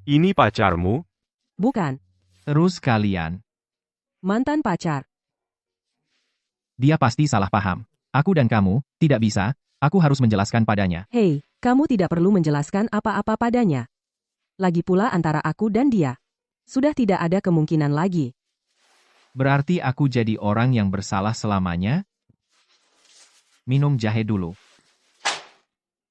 Ini pacarmu? Bukan, Terus kalian. mantan pacar. Dia pasti salah paham. Aku dan kamu, tidak bisa, aku harus menjelaskan padanya. Hei, kamu tidak perlu menjelaskan apa-apa padanya. Lagi pula antara aku dan dia. Sudah tidak ada kemungkinan lagi. Berarti aku jadi orang yang bersalah selamanya? Minum jahe dulu.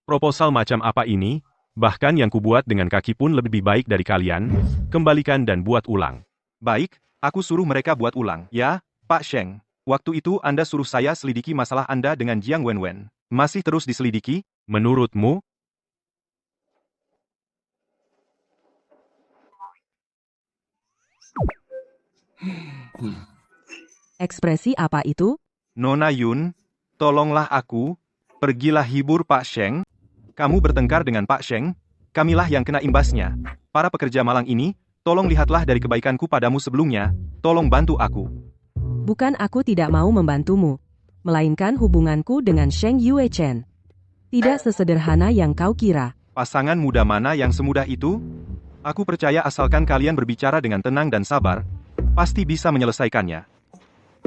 Proposal macam apa ini? Bahkan yang kubuat dengan kaki pun lebih baik dari kalian. Kembalikan dan buat ulang. Baik, aku suruh mereka buat ulang. Ya, Pak Sheng. Waktu itu Anda suruh saya selidiki masalah Anda dengan Jiang Wenwen. Masih terus diselidiki? Menurutmu? Ekspresi apa itu? Nona Yun, tolonglah aku. Pergilah hibur Pak Sheng. Kamu bertengkar dengan Pak Sheng. Kamilah yang kena imbasnya. Para pekerja malang ini, tolong lihatlah dari kebaikanku padamu sebelumnya. Tolong bantu aku. Bukan aku tidak mau membantumu, melainkan hubunganku dengan Sheng Yue Chen. Tidak sesederhana yang kau kira. Pasangan muda mana yang semudah itu? Aku percaya asalkan kalian berbicara dengan tenang dan sabar, pasti bisa menyelesaikannya.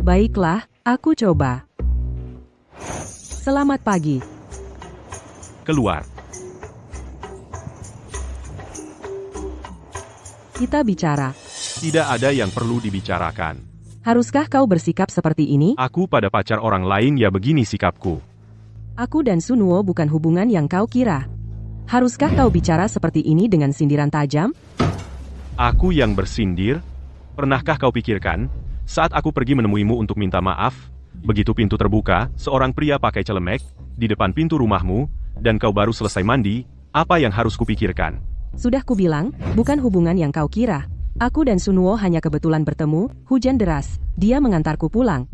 Baiklah, aku coba. Selamat pagi. Keluar. Kita bicara. Tidak ada yang perlu dibicarakan. Haruskah kau bersikap seperti ini? Aku pada pacar orang lain ya begini sikapku. Aku dan Sunwo bukan hubungan yang kau kira. Haruskah kau bicara seperti ini dengan sindiran tajam? Aku yang bersindir? Pernahkah kau pikirkan, saat aku pergi menemuimu untuk minta maaf, begitu pintu terbuka, seorang pria pakai celemek, di depan pintu rumahmu, dan kau baru selesai mandi, apa yang harus kupikirkan? Sudah kubilang, bukan hubungan yang kau kira. Aku dan Sunwo hanya kebetulan bertemu, hujan deras, dia mengantarku pulang.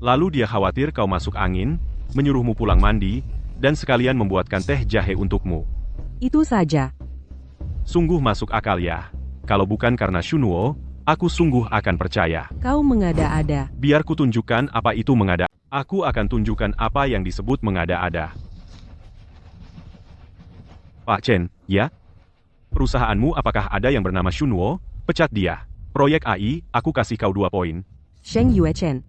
Lalu dia khawatir kau masuk angin, menyuruhmu pulang mandi, dan sekalian membuatkan teh jahe untukmu. Itu saja. Sungguh masuk akal ya. Kalau bukan karena Shunwo, aku sungguh akan percaya. Kau mengada-ada. Biar kutunjukkan apa itu mengada. Aku akan tunjukkan apa yang disebut mengada-ada. Pak Chen, ya? Perusahaanmu apakah ada yang bernama Shunwo? Pecat dia. Proyek AI, aku kasih kau 2 poin. Sheng Yue Chen.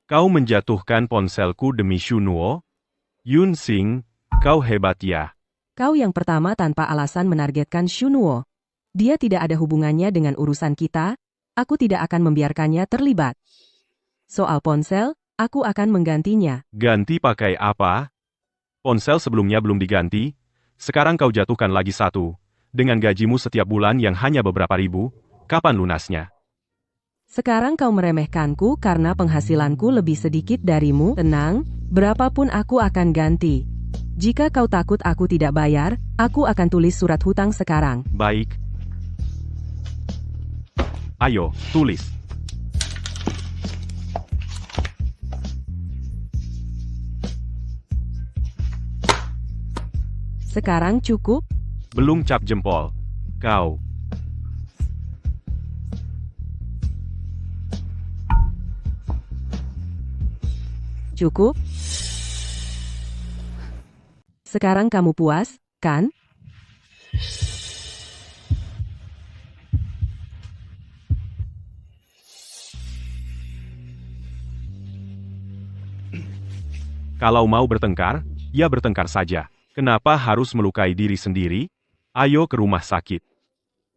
Kau menjatuhkan ponselku demi Shunwo? Yun Xing, kau hebat ya. Kau yang pertama tanpa alasan menargetkan Shunwo. Dia tidak ada hubungannya dengan urusan kita, aku tidak akan membiarkannya terlibat. Soal ponsel, aku akan menggantinya. Ganti pakai apa? Ponsel sebelumnya belum diganti, sekarang kau jatuhkan lagi 1. Dengan gajimu setiap bulan yang hanya beberapa ribu, kapan lunasnya? Sekarang kau meremehkanku karena penghasilanku lebih sedikit darimu. Tenang, berapapun aku akan ganti. Jika kau takut aku tidak bayar, aku akan tulis surat hutang sekarang. Baik. Ayo, tulis. Sekarang cukup? Belum cap jempol. Kau. Cukup? Sekarang kamu puas, kan? Kalau mau bertengkar, ya bertengkar saja. Kenapa harus melukai diri sendiri? Ayo ke rumah sakit.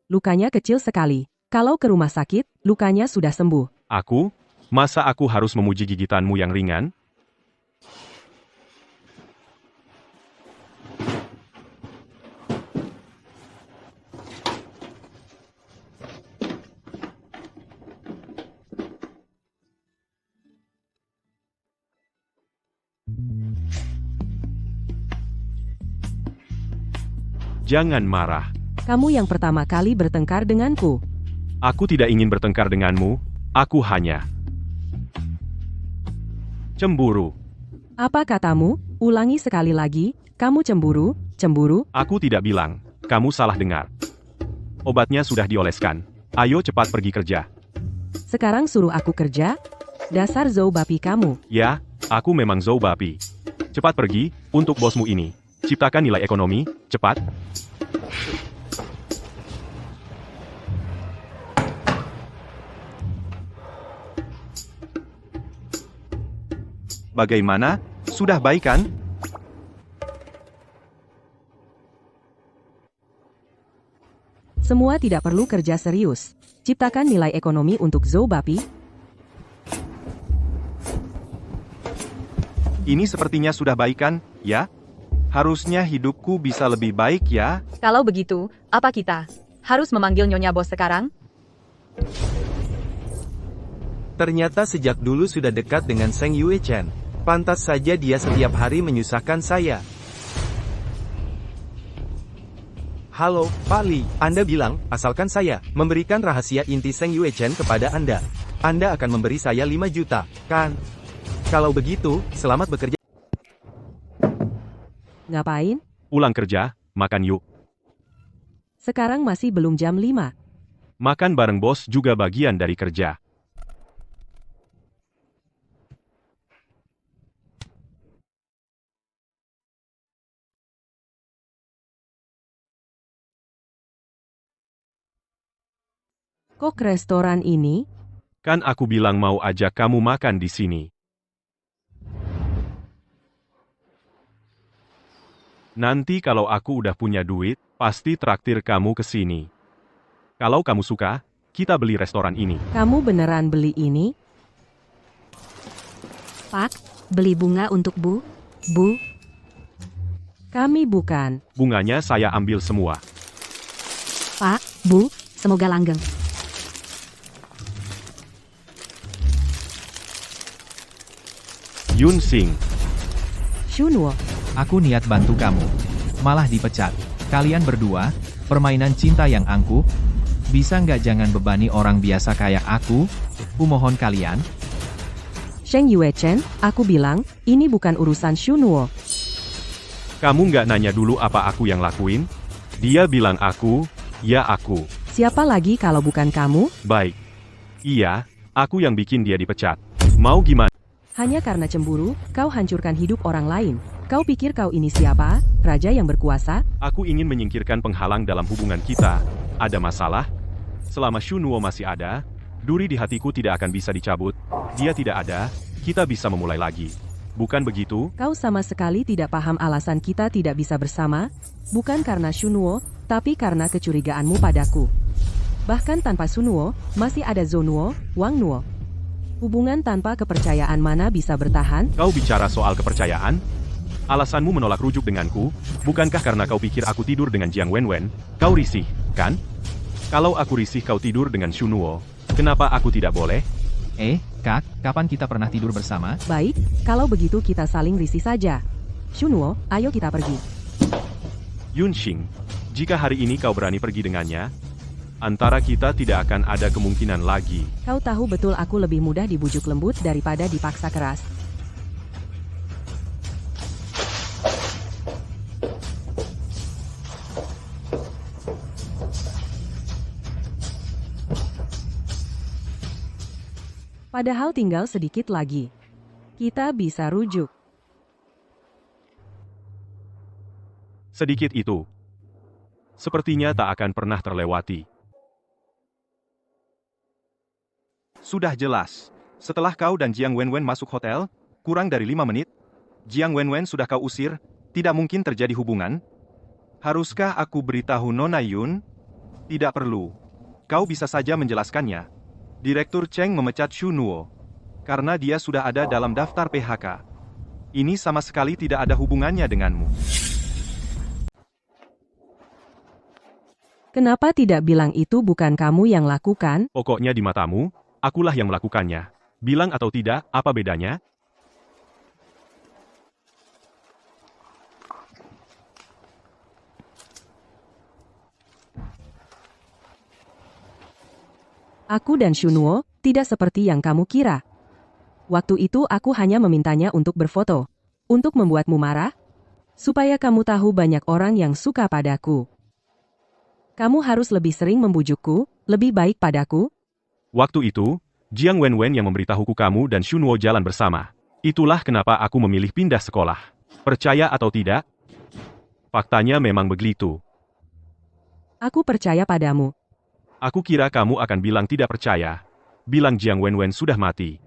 Lukanya kecil sekali. Kalau ke rumah sakit, lukanya sudah sembuh. Aku? Masa aku harus memuji gigitanmu yang ringan? Jangan marah. Kamu yang pertama kali bertengkar denganku. Aku tidak ingin bertengkar denganmu, aku hanya cemburu. Apa katamu? Ulangi sekali lagi, kamu cemburu, cemburu? Aku tidak bilang, kamu salah dengar. Obatnya sudah dioleskan. Ayo cepat pergi kerja. Sekarang suruh aku kerja? Dasar Zou Bapi kamu. Ya, aku memang Zou Bapi. Cepat pergi, untuk bosmu ini. Ciptakan nilai ekonomi, cepat. Bagaimana? Sudah baik kan? Semua tidak perlu kerja serius. Ciptakan nilai ekonomi untuk Zou Bapi. Ini sepertinya sudah baik kan, ya? Harusnya hidupku bisa lebih baik ya. Kalau begitu, apa kita harus memanggil Nyonya Bos sekarang? Ternyata sejak dulu sudah dekat dengan Seng Yue Chen. Pantas saja dia setiap hari menyusahkan saya. Halo, Pak Li. Anda bilang, asalkan saya memberikan rahasia inti Seng Yue Chen kepada Anda akan memberi saya 5 juta, kan? Kalau begitu, selamat bekerja. Ngapain? Pulang kerja, makan yuk. Sekarang masih belum jam 5. Makan bareng bos juga bagian dari kerja. Kok restoran ini? Kan aku bilang mau ajak kamu makan di sini. Nanti kalau aku udah punya duit, pasti traktir kamu ke sini. Kalau kamu suka, kita beli restoran ini. Kamu beneran beli ini? Pak, beli bunga untuk Bu. Bu, Kami bukan. Bunganya saya ambil semua. Pak, Bu, semoga langgeng. Yun Sing. Shunwo. Aku niat bantu kamu. Malah dipecat. Kalian berdua, permainan cinta yang angkuh. Bisa nggak jangan bebani orang biasa kayak aku? Kumohon kalian. Sheng Yue Chen, aku bilang, ini bukan urusan Shunwo. Kamu nggak nanya dulu apa aku yang lakuin? Dia bilang aku, ya aku. Siapa lagi kalau bukan kamu? Baik. Iya, aku yang bikin dia dipecat. Mau gimana? Hanya karena cemburu, kau hancurkan hidup orang lain. Kau pikir kau ini siapa? Raja yang berkuasa? Aku ingin menyingkirkan penghalang dalam hubungan kita. Ada masalah? Selama Shunwo masih ada, duri di hatiku tidak akan bisa dicabut. Dia tidak ada, kita bisa memulai lagi. Bukan begitu? Kau sama sekali tidak paham alasan kita tidak bisa bersama, bukan karena Shunwo, tapi karena kecurigaanmu padaku. Bahkan tanpa Shunwo, masih ada Zonwo, Wang Nuo. Hubungan tanpa kepercayaan mana bisa bertahan? Kau bicara soal kepercayaan? Alasanmu menolak rujuk denganku, bukankah karena kau pikir aku tidur dengan Jiang Wenwen? Kau risih, kan? Kalau aku risih kau tidur dengan Shunwo, kenapa aku tidak boleh? Kak, kapan kita pernah tidur bersama? Baik, kalau begitu kita saling risih saja. Shunwo, ayo kita pergi. Yun Xing, jika hari ini kau berani pergi dengannya, antara kita tidak akan ada kemungkinan lagi. Kau tahu betul aku lebih mudah dibujuk lembut daripada dipaksa keras. Padahal tinggal sedikit lagi. Kita bisa rujuk. Sedikit itu. Sepertinya tak akan pernah terlewati. Sudah jelas. Setelah kau dan Jiang Wenwen masuk hotel, kurang dari 5 menit, Jiang Wenwen sudah kau usir, tidak mungkin terjadi hubungan. Haruskah aku beritahu Nona Yun? Tidak perlu. Kau bisa saja menjelaskannya. Direktur Cheng memecat Shunwo. Karena dia sudah ada dalam daftar PHK. Ini sama sekali tidak ada hubungannya denganmu. Kenapa tidak bilang itu bukan kamu yang lakukan? Pokoknya di matamu, akulah yang melakukannya. Bilang atau tidak, apa bedanya? Aku dan Shunwo tidak seperti yang kamu kira. Waktu itu aku hanya memintanya untuk berfoto. Untuk membuatmu marah? Supaya kamu tahu banyak orang yang suka padaku. Kamu harus lebih sering membujukku, lebih baik padaku. Waktu itu, Jiang Wenwen yang memberitahuku kamu dan Shunwo jalan bersama. Itulah kenapa aku memilih pindah sekolah. Percaya atau tidak? Faktanya memang begitu. Aku percaya padamu. Aku kira kamu akan bilang tidak percaya. Bilang Jiang Wenwen sudah mati.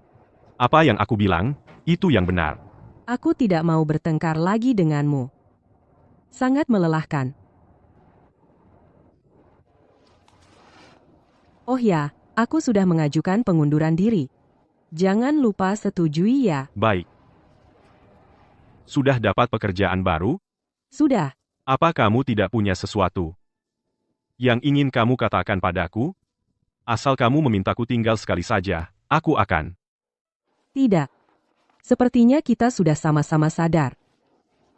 Apa yang aku bilang, itu yang benar. Aku tidak mau bertengkar lagi denganmu. Sangat melelahkan. Oh ya, aku sudah mengajukan pengunduran diri. Jangan lupa setujui ya. Baik. Sudah dapat pekerjaan baru? Sudah. Apa kamu tidak punya sesuatu yang ingin kamu katakan padaku? Asal kamu memintaku tinggal sekali saja, aku akan. Tidak. Sepertinya kita sudah sama-sama sadar.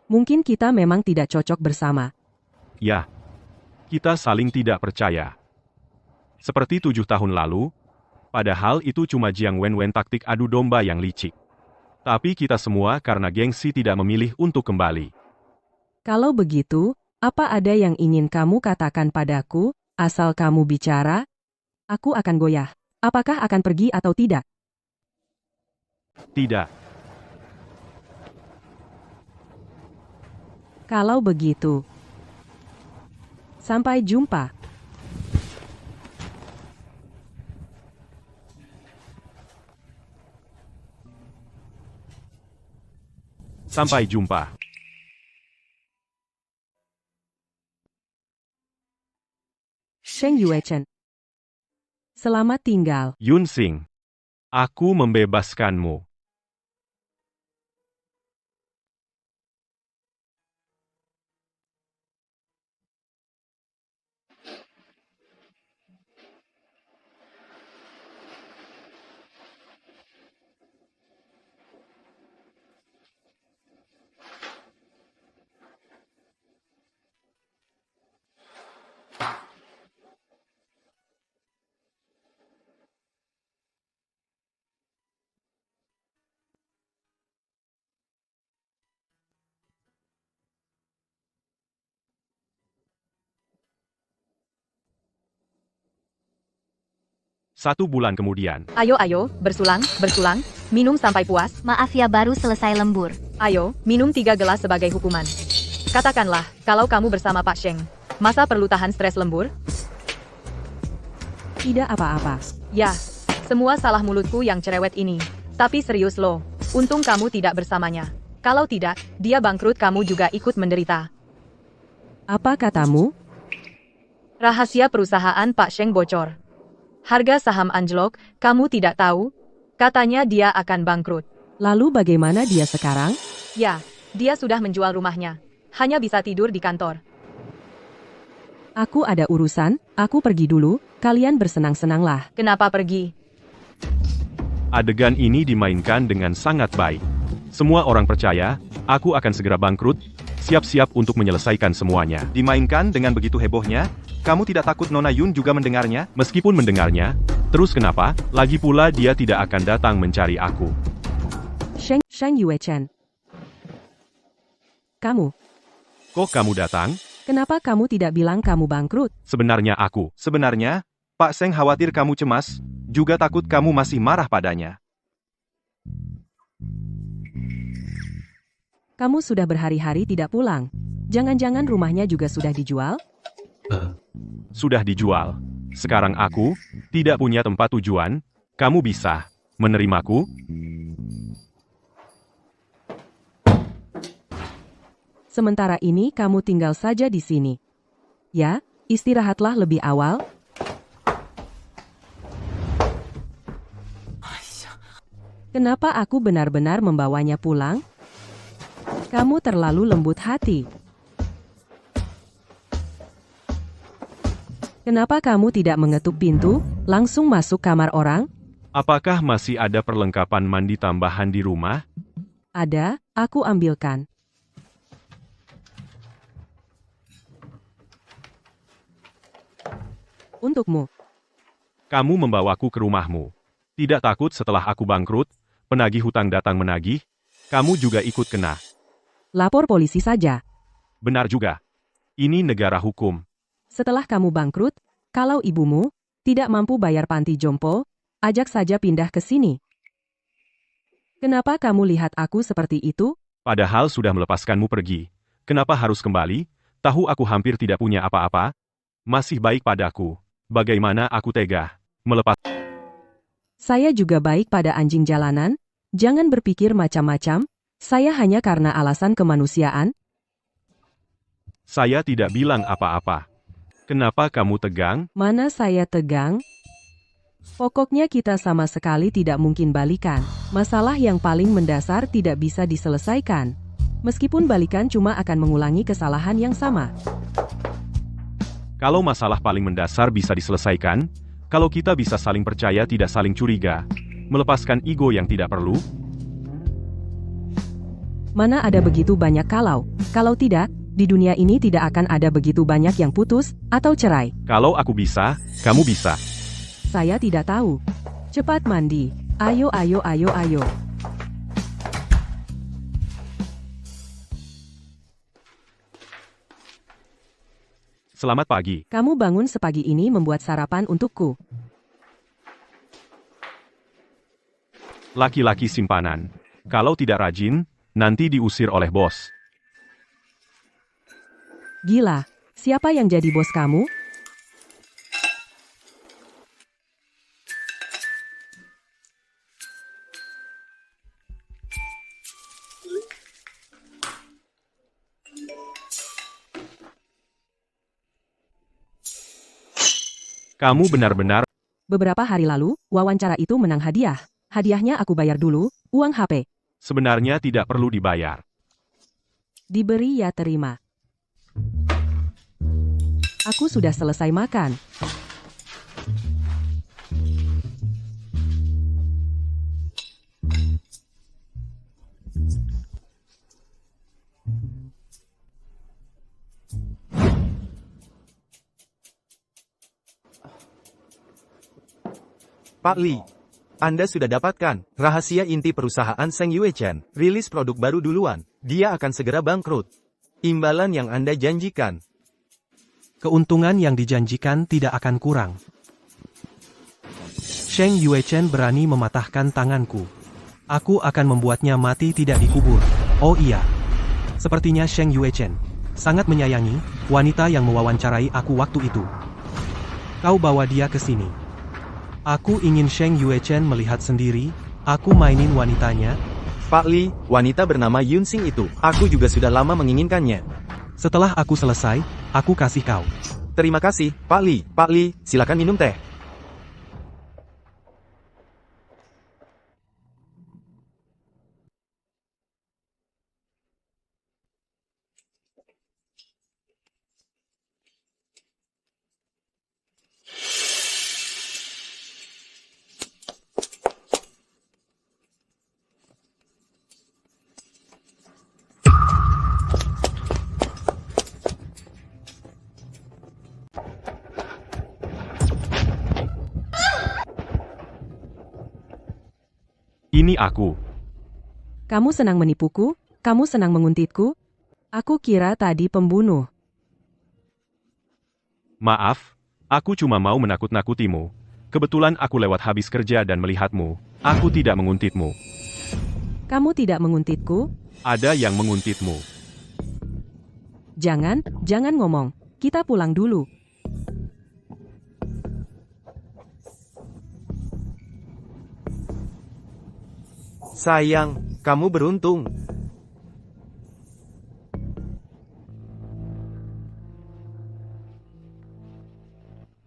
Mungkin kita memang tidak cocok bersama. Ya. Kita saling tidak percaya. Seperti 7 tahun lalu, padahal itu cuma Jiang Wenwen taktik adu domba yang licik. Tapi kita semua karena gengsi tidak memilih untuk kembali. Kalau begitu, apa ada yang ingin kamu katakan padaku? Asal kamu bicara, aku akan goyah. Apakah akan pergi atau tidak? Tidak. Kalau begitu, sampai jumpa. Sampai jumpa. Sheng Yuechen. Selamat tinggal. Yunsing. Aku membebaskanmu. Satu bulan kemudian. Ayo, bersulang, minum sampai puas. Maaf ya baru selesai lembur. Ayo, minum 3 gelas sebagai hukuman. Katakanlah, kalau kamu bersama Pak Sheng, masa perlu tahan stres lembur? Tidak apa-apa. Ya, semua salah mulutku yang cerewet ini. Tapi serius loh, untung kamu tidak bersamanya. Kalau tidak, dia bangkrut kamu juga ikut menderita. Apa katamu? Rahasia perusahaan Pak Sheng bocor. Harga saham anjlok, kamu tidak tahu? Katanya dia akan bangkrut. Lalu bagaimana dia sekarang? Ya, dia sudah menjual rumahnya. Hanya bisa tidur di kantor. Aku ada urusan, aku pergi dulu, kalian bersenang-senanglah. Kenapa pergi? Adegan ini dimainkan dengan sangat baik. Semua orang percaya, aku akan segera bangkrut, siap-siap untuk menyelesaikan semuanya. Dimainkan dengan begitu hebohnya, kamu tidak takut Nona Yun juga mendengarnya? Meskipun mendengarnya, terus kenapa? Lagi pula dia tidak akan datang mencari aku. Sheng Yuechen. Kamu, Kok kamu datang? kenapa kamu tidak bilang kamu bangkrut? Sebenarnya aku. Sebenarnya, Pak Sheng khawatir kamu cemas, juga takut kamu masih marah padanya. Kamu sudah berhari-hari tidak pulang. Jangan-jangan rumahnya juga sudah dijual? Sudah dijual. Sekarang aku tidak punya tempat tujuan. Kamu bisa menerimaku? Sementara ini kamu tinggal saja di sini. Ya, istirahatlah lebih awal. Kenapa aku benar-benar membawanya pulang? Kamu terlalu lembut hati. Kenapa kamu tidak mengetuk pintu, langsung masuk kamar orang? Apakah masih ada perlengkapan mandi tambahan di rumah? Ada, aku ambilkan. Untukmu. Kamu membawaku ke rumahmu. Tidak takut setelah aku bangkrut, penagih hutang datang menagih, kamu juga ikut kena. Lapor polisi saja. Benar juga. Ini negara hukum. Setelah kamu bangkrut, kalau ibumu tidak mampu bayar panti jompo, ajak saja pindah ke sini. Kenapa kamu lihat aku seperti itu? Padahal sudah melepaskanmu pergi. Kenapa harus kembali? Tahu aku hampir tidak punya apa-apa? Masih baik padaku. Bagaimana aku tega melepas? Saya juga baik pada anjing jalanan. Jangan berpikir macam-macam. Saya hanya karena alasan kemanusiaan. Saya tidak bilang apa-apa. Kenapa kamu tegang? Mana saya tegang? Pokoknya kita sama sekali tidak mungkin balikan. Masalah yang paling mendasar tidak bisa diselesaikan. Meskipun balikan cuma akan mengulangi kesalahan yang sama. Kalau masalah paling mendasar bisa diselesaikan, kalau kita bisa saling percaya tidak saling curiga, melepaskan ego yang tidak perlu. Mana ada begitu banyak kalau tidak, di dunia ini tidak akan ada begitu banyak yang putus atau cerai. Kalau aku bisa, kamu bisa. Saya tidak tahu. Cepat mandi. Ayo, ayo, ayo, ayo. Selamat pagi. Kamu bangun sepagi ini membuat sarapan untukku. Laki-laki simpanan. Kalau tidak rajin, nanti diusir oleh bos. Gila, siapa yang jadi bos kamu? Kamu benar-benar. Beberapa hari lalu, wawancara itu menang hadiah. Hadiahnya aku bayar dulu, uang HP. Sebenarnya tidak perlu dibayar. Diberi ya terima. Aku sudah selesai makan. Pak Li, Anda sudah dapatkan rahasia inti perusahaan Seng Yuechen. Rilis produk baru duluan. Dia akan segera bangkrut. Imbalan yang Anda janjikan. Keuntungan yang dijanjikan tidak akan kurang. Sheng Yuechen berani mematahkan tanganku. Aku akan membuatnya mati tidak dikubur. Oh iya. Sepertinya Sheng Yuechen sangat menyayangi wanita yang mewawancarai aku waktu itu. Kau bawa dia ke sini. Aku ingin Sheng Yuechen melihat sendiri, aku mainin wanitanya. Pak Li, wanita bernama Yunsing itu, aku juga sudah lama menginginkannya. Setelah aku selesai, aku kasih kau. Terima kasih, Pak Li. Pak Li, silakan minum teh. Ini aku. Kamu senang menipuku? Kamu senang menguntitku? Aku kira tadi pembunuh. Maaf, aku cuma mau menakut-nakutimu. Kebetulan aku lewat habis kerja dan melihatmu. Aku tidak menguntitmu. Kamu tidak menguntitku? Ada yang menguntitmu. Jangan ngomong. Kita pulang dulu. Sayang, kamu beruntung.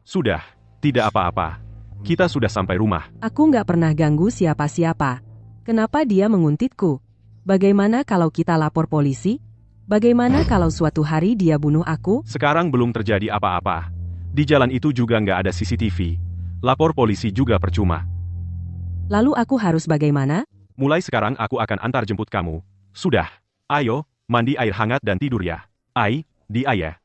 Sudah, tidak apa-apa. Kita sudah sampai rumah. Aku nggak pernah ganggu siapa-siapa. Kenapa dia menguntitku? Bagaimana kalau kita lapor polisi? Bagaimana kalau suatu hari dia bunuh aku? Sekarang belum terjadi apa-apa. Di jalan itu juga nggak ada CCTV. Lapor polisi juga percuma. Lalu aku harus bagaimana? Mulai sekarang aku akan antar jemput kamu. Sudah. Ayo, mandi air hangat dan tidur ya. Di ayah.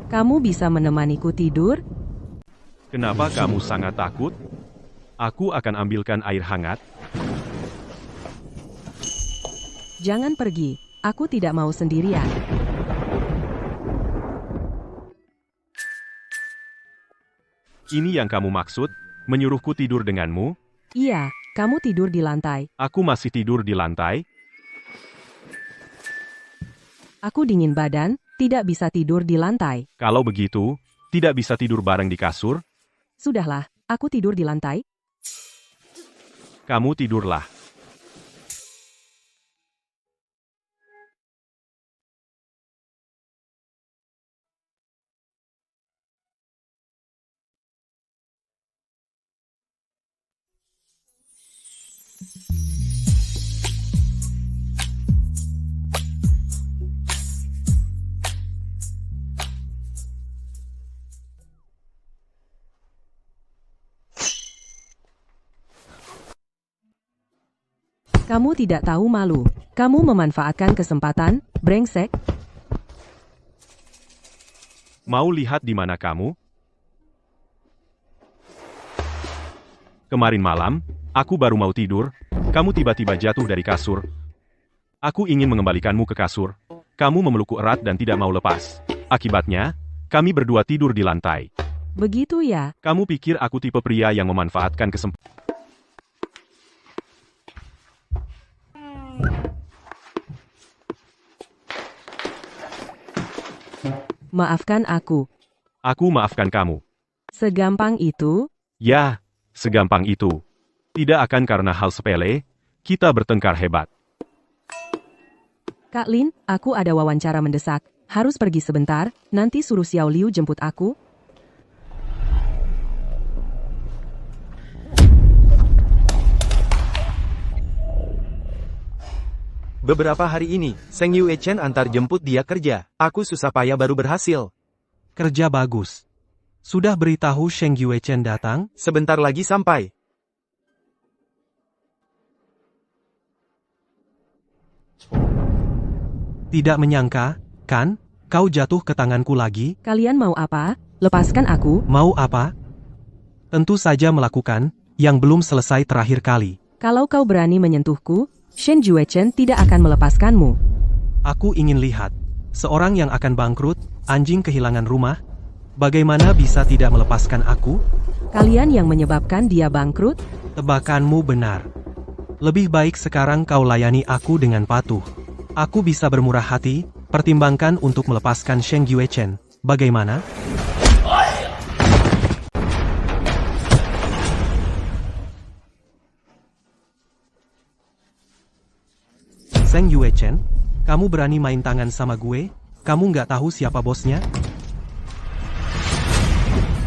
Kamu bisa menemaniku tidur? Kenapa kamu sangat takut? Aku akan ambilkan air hangat. Jangan pergi, aku tidak mau sendirian. Ini yang kamu maksud? Menyuruhku tidur denganmu? Iya, kamu tidur di lantai. Aku masih tidur di lantai? Aku dingin badan, tidak bisa tidur di lantai. Kalau begitu, tidak bisa tidur bareng di kasur? Sudahlah, aku tidur di lantai. Kamu tidurlah. Kamu tidak tahu malu. Kamu memanfaatkan kesempatan, brengsek. Mau lihat di mana kamu? Kemarin malam, aku baru mau tidur, kamu tiba-tiba jatuh dari kasur. Aku ingin mengembalikanmu ke kasur. Kamu memelukku erat dan tidak mau lepas. Akibatnya, kami berdua tidur di lantai. Begitu ya? Kamu pikir aku tipe pria yang memanfaatkan kesempatan? Maafkan aku. Aku maafkan kamu. Segampang itu? Ya, segampang itu. Tidak akan karena hal sepele, kita bertengkar hebat. Kak Lin, aku ada wawancara mendesak. Harus pergi sebentar, nanti suruh Xiao Liu jemput aku. Beberapa hari ini, Seng Yue Chen antar jemput dia kerja. Aku susah payah baru berhasil. Kerja bagus. Sudah beritahu Sheng Yue Chen datang? Sebentar lagi sampai. Tidak menyangka, kan? Kau jatuh ke tanganku lagi? Kalian mau apa? Lepaskan aku. Mau apa? Tentu saja melakukan, yang belum selesai terakhir kali. Kalau kau berani menyentuhku, Shen Juechen tidak akan melepaskanmu. Aku ingin lihat. Seorang yang akan bangkrut, anjing kehilangan rumah. Bagaimana bisa tidak melepaskan aku? Kalian yang menyebabkan dia bangkrut? Tebakanmu benar. Lebih baik sekarang kau layani aku dengan patuh. Aku bisa bermurah hati, pertimbangkan untuk melepaskan Sheng Yuechen. Bagaimana? Sheng Yuechen, kamu berani main tangan sama gue? Kamu nggak tahu siapa bosnya?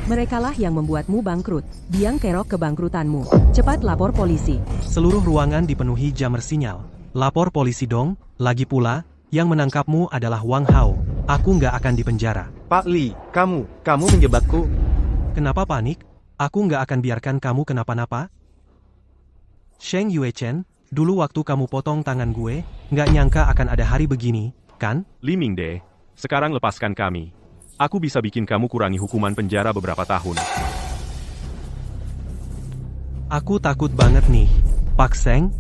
Merekalah yang membuatmu bangkrut. Biang kerok kebangkrutanmu. Cepat lapor polisi. Seluruh ruangan dipenuhi jammer sinyal. Lapor polisi dong. Lagi pula, yang menangkapmu adalah Wang Hao. Aku nggak akan dipenjara. Pak Li, kamu menjebakku. Kenapa panik? Aku nggak akan biarkan kamu kenapa-napa. Sheng Yuechen, dulu waktu kamu potong tangan gue, nggak nyangka akan ada hari begini, kan? Li Mingde, sekarang lepaskan kami. Aku bisa bikin kamu kurangi hukuman penjara beberapa tahun. Aku takut banget nih, Pak Seng.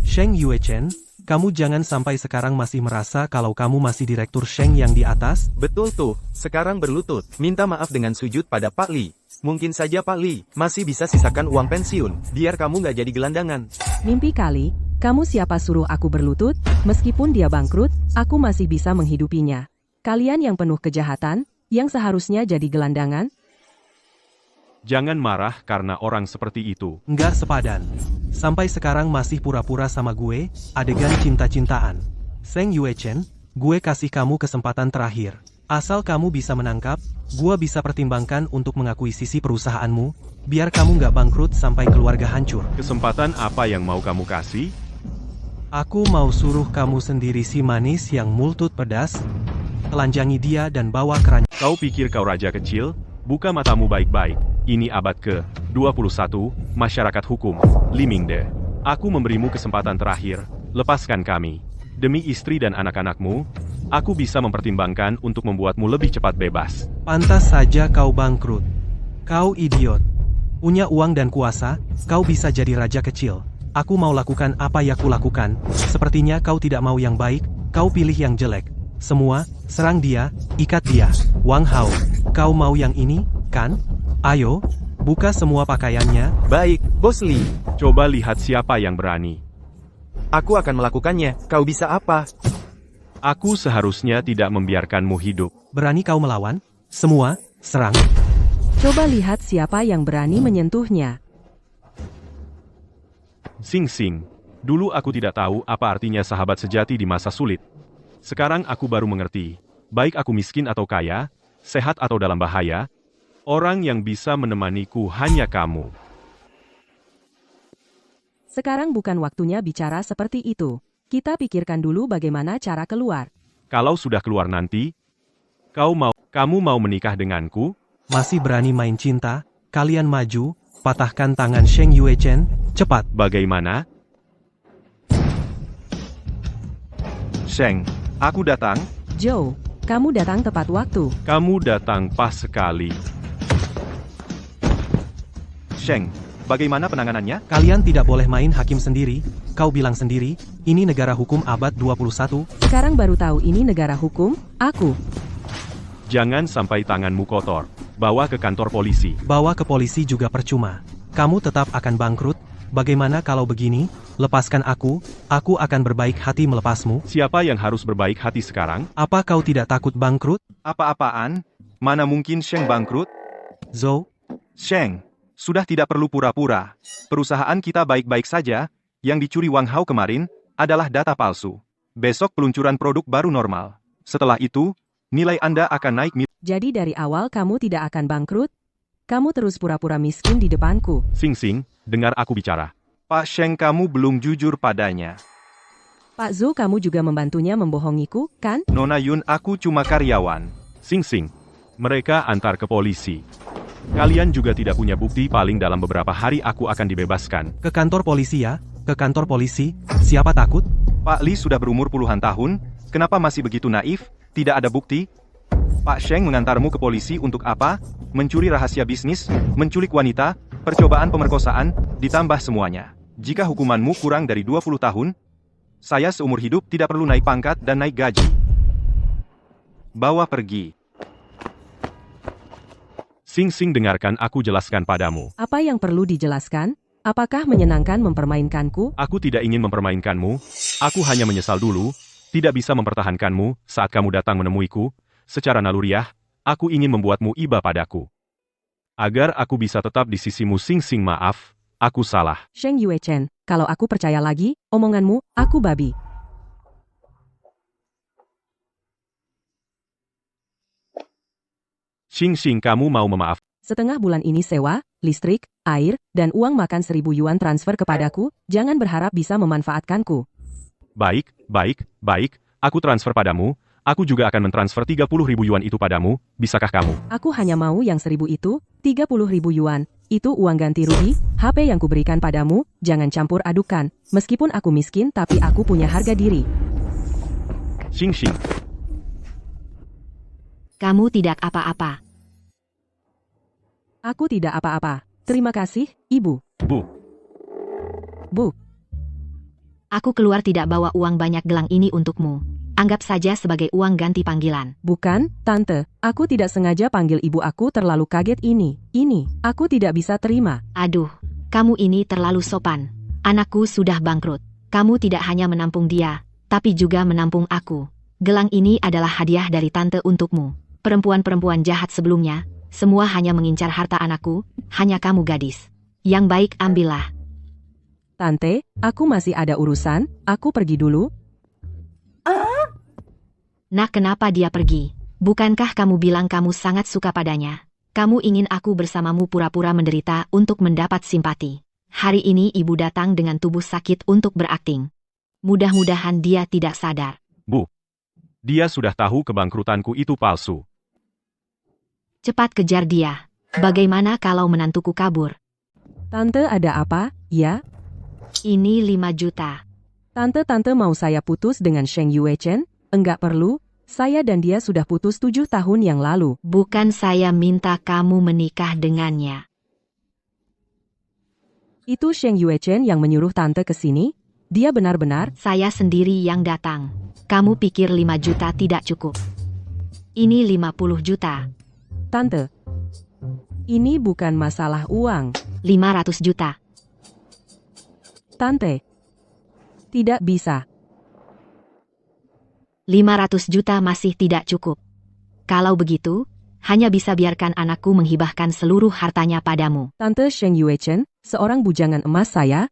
Sheng Yuechen, kamu jangan sampai sekarang masih merasa kalau kamu masih direktur Sheng yang di atas? Betul tuh, sekarang berlutut, minta maaf dengan sujud pada Pak Li. Mungkin saja Pak Li, masih bisa sisakan uang pensiun, biar kamu nggak jadi gelandangan. Mimpi kali, kamu siapa suruh aku berlutut? Meskipun dia bangkrut, aku masih bisa menghidupinya. Kalian yang penuh kejahatan, yang seharusnya jadi gelandangan, Jangan marah karena orang seperti itu. Nggak sepadan. Sampai sekarang masih pura-pura sama gue, adegan cinta-cintaan. Seng Yue Chen, gue kasih kamu kesempatan terakhir. Asal kamu bisa menangkap, gue bisa pertimbangkan untuk mengakuisisi perusahaanmu, biar kamu nggak bangkrut sampai keluarga hancur. Kesempatan apa yang mau kamu kasih? Aku mau suruh kamu sendiri si manis yang multut pedas, telanjangi dia dan bawa keranjang. Kau pikir kau raja kecil? Buka matamu baik-baik. Ini abad ke-21, masyarakat hukum, Limingde. Aku memberimu kesempatan terakhir, lepaskan kami. Demi istri dan anak-anakmu, aku bisa mempertimbangkan untuk membuatmu lebih cepat bebas. Pantas saja kau bangkrut. Kau idiot. Punya uang dan kuasa, kau bisa jadi raja kecil. Aku mau lakukan apa yang kulakukan. Sepertinya kau tidak mau yang baik, kau pilih yang jelek. Semua, serang dia, ikat dia. Wang Hao, kau mau yang ini, kan? Ayo, buka semua pakaiannya. Baik, Bos Li. Coba lihat siapa yang berani. Aku akan melakukannya, kau bisa apa? Aku seharusnya tidak membiarkanmu hidup. Berani kau melawan? Semua, serang. coba lihat siapa yang berani menyentuhnya. Sing Sing, dulu aku tidak tahu apa artinya sahabat sejati di masa sulit. Sekarang aku baru mengerti, baik aku miskin atau kaya, sehat atau dalam bahaya, orang yang bisa menemaniku hanya kamu. Sekarang bukan waktunya bicara seperti itu. Kita pikirkan dulu bagaimana cara keluar. Kalau sudah keluar nanti, kamu mau menikah denganku? Masih berani main cinta? Kalian maju, patahkan tangan Sheng Yue Chen, cepat. Bagaimana? Sheng, aku datang. Joe, kamu datang tepat waktu. Kamu datang pas sekali. Sheng, bagaimana penanganannya? Kalian tidak boleh main hakim sendiri. Kau bilang sendiri, ini negara hukum abad 21. Sekarang baru tahu ini negara hukum, aku. Jangan sampai tanganmu kotor. Bawa ke kantor polisi. Bawa ke polisi juga percuma. Kamu tetap akan bangkrut. Bagaimana kalau begini? Lepaskan aku akan berbaik hati melepasmu. Siapa yang harus berbaik hati sekarang? Apa kau tidak takut bangkrut? Apa-apaan? Mana mungkin Sheng bangkrut? Zhou, Sheng, sudah tidak perlu pura-pura. Perusahaan kita baik-baik saja. Yang dicuri Wang Hao kemarin adalah data palsu. Besok peluncuran produk baru normal. Setelah itu, nilai Anda akan naik. Jadi dari awal kamu tidak akan bangkrut? Kamu terus pura-pura miskin di depanku. Sing Sing, dengar aku bicara. Pak Sheng, kamu belum jujur padanya. Pak Zhou, kamu juga membantunya membohongiku, kan? Nona Yun, aku cuma karyawan. Sing Sing, mereka antar ke polisi. Kalian juga tidak punya bukti, paling dalam beberapa hari aku akan dibebaskan. ke kantor polisi ya. Ke kantor polisi, siapa takut? Pak Li sudah berumur puluhan tahun, kenapa masih begitu naif? Tidak ada bukti? Pak Sheng mengantarmu ke polisi untuk apa? Mencuri rahasia bisnis, menculik wanita, percobaan pemerkosaan, ditambah semuanya. Jika hukumanmu kurang dari 20 tahun, saya seumur hidup tidak perlu naik pangkat dan naik gaji. Bawa pergi. Sing Sing, dengarkan aku jelaskan padamu. Apa yang perlu dijelaskan? Apakah menyenangkan mempermainkanku? Aku tidak ingin mempermainkanmu, aku hanya menyesal dulu, tidak bisa mempertahankanmu saat kamu datang menemuiku. Secara naluriah, aku ingin membuatmu iba padaku. Agar aku bisa tetap di sisimu. Sing Sing, maaf, aku salah. Sheng Yue Chen, kalau aku percaya lagi, omonganmu, aku babi. Sing Sing, kamu mau memaaf? Setengah bulan ini sewa, listrik, air, dan uang makan 1.000 yuan transfer kepadaku, jangan berharap bisa memanfaatkanku. Baik, aku transfer padamu, aku juga akan mentransfer 30.000 yuan itu padamu, bisakah kamu? Aku hanya mau yang 1.000 itu, 30.000 yuan, itu uang ganti rugi, HP yang kuberikan padamu, jangan campur adukan, meskipun aku miskin tapi aku punya harga diri. Sing Sing, Kamu tidak apa-apa. Aku tidak apa-apa. Terima kasih, Ibu. Bu. Aku keluar tidak bawa uang banyak gelang ini untukmu. Anggap saja sebagai uang ganti panggilan. Bukan, Tante. Aku tidak sengaja panggil ibu, aku terlalu kaget ini. Ini, aku tidak bisa terima. Aduh, kamu ini terlalu sopan. Anakku sudah bangkrut. Kamu tidak hanya menampung dia, tapi juga menampung aku. Gelang ini adalah hadiah dari tante untukmu. Perempuan-perempuan jahat sebelumnya, semua hanya mengincar harta anakku, hanya kamu gadis. Yang baik ambillah. Tante, aku masih ada urusan, aku pergi dulu. Nah, kenapa dia pergi? Bukankah kamu bilang kamu sangat suka padanya? Kamu ingin aku bersamamu pura-pura menderita untuk mendapat simpati. Hari ini ibu datang dengan tubuh sakit untuk berakting. Mudah-mudahan dia tidak sadar. Bu, dia sudah tahu kebangkrutanku itu palsu. Cepat kejar dia. Bagaimana kalau menantuku kabur? Tante ada apa, ya? Ini 5 juta. Tante mau saya putus dengan Sheng Yue Chen? Enggak perlu, saya dan dia sudah putus 7 tahun yang lalu. Bukan saya minta kamu menikah dengannya. Itu Sheng Yue Chen yang menyuruh tante ke sini? Dia benar-benar? Saya sendiri yang datang. Kamu pikir 5 juta tidak cukup? Ini 50 juta. Tante, ini bukan masalah uang. 500 juta. Tante, tidak bisa. 500 juta masih tidak cukup. Kalau begitu, hanya bisa biarkan anakku menghibahkan seluruh hartanya padamu. Tante Sheng Yue Chen, seorang bujangan emas saya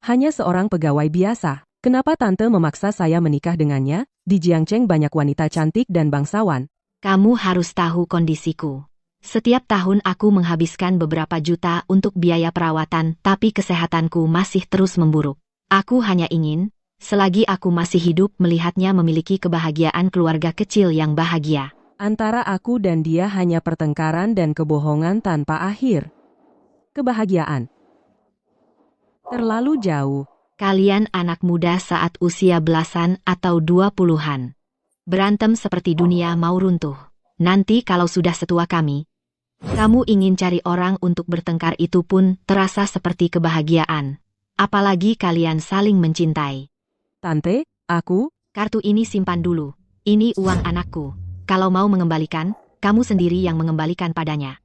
hanya seorang pegawai biasa. Kenapa tante memaksa saya menikah dengannya? Di Jiangcheng banyak wanita cantik dan bangsawan. Kamu harus tahu kondisiku. Setiap tahun aku menghabiskan beberapa juta untuk biaya perawatan, tapi kesehatanku masih terus memburuk. Aku hanya ingin, selagi aku masih hidup, melihatnya memiliki kebahagiaan keluarga kecil yang bahagia. Antara aku dan dia hanya pertengkaran dan kebohongan tanpa akhir. Kebahagiaan terlalu jauh. Kalian anak muda saat usia belasan atau 20-an. Berantem seperti dunia mau runtuh. Nanti kalau sudah setua kami, kamu ingin cari orang untuk bertengkar, itu pun terasa seperti kebahagiaan. Apalagi kalian saling mencintai. Tante, aku... Kartu ini simpan dulu. Ini uang anakku. Kalau mau mengembalikan, kamu sendiri yang mengembalikan padanya.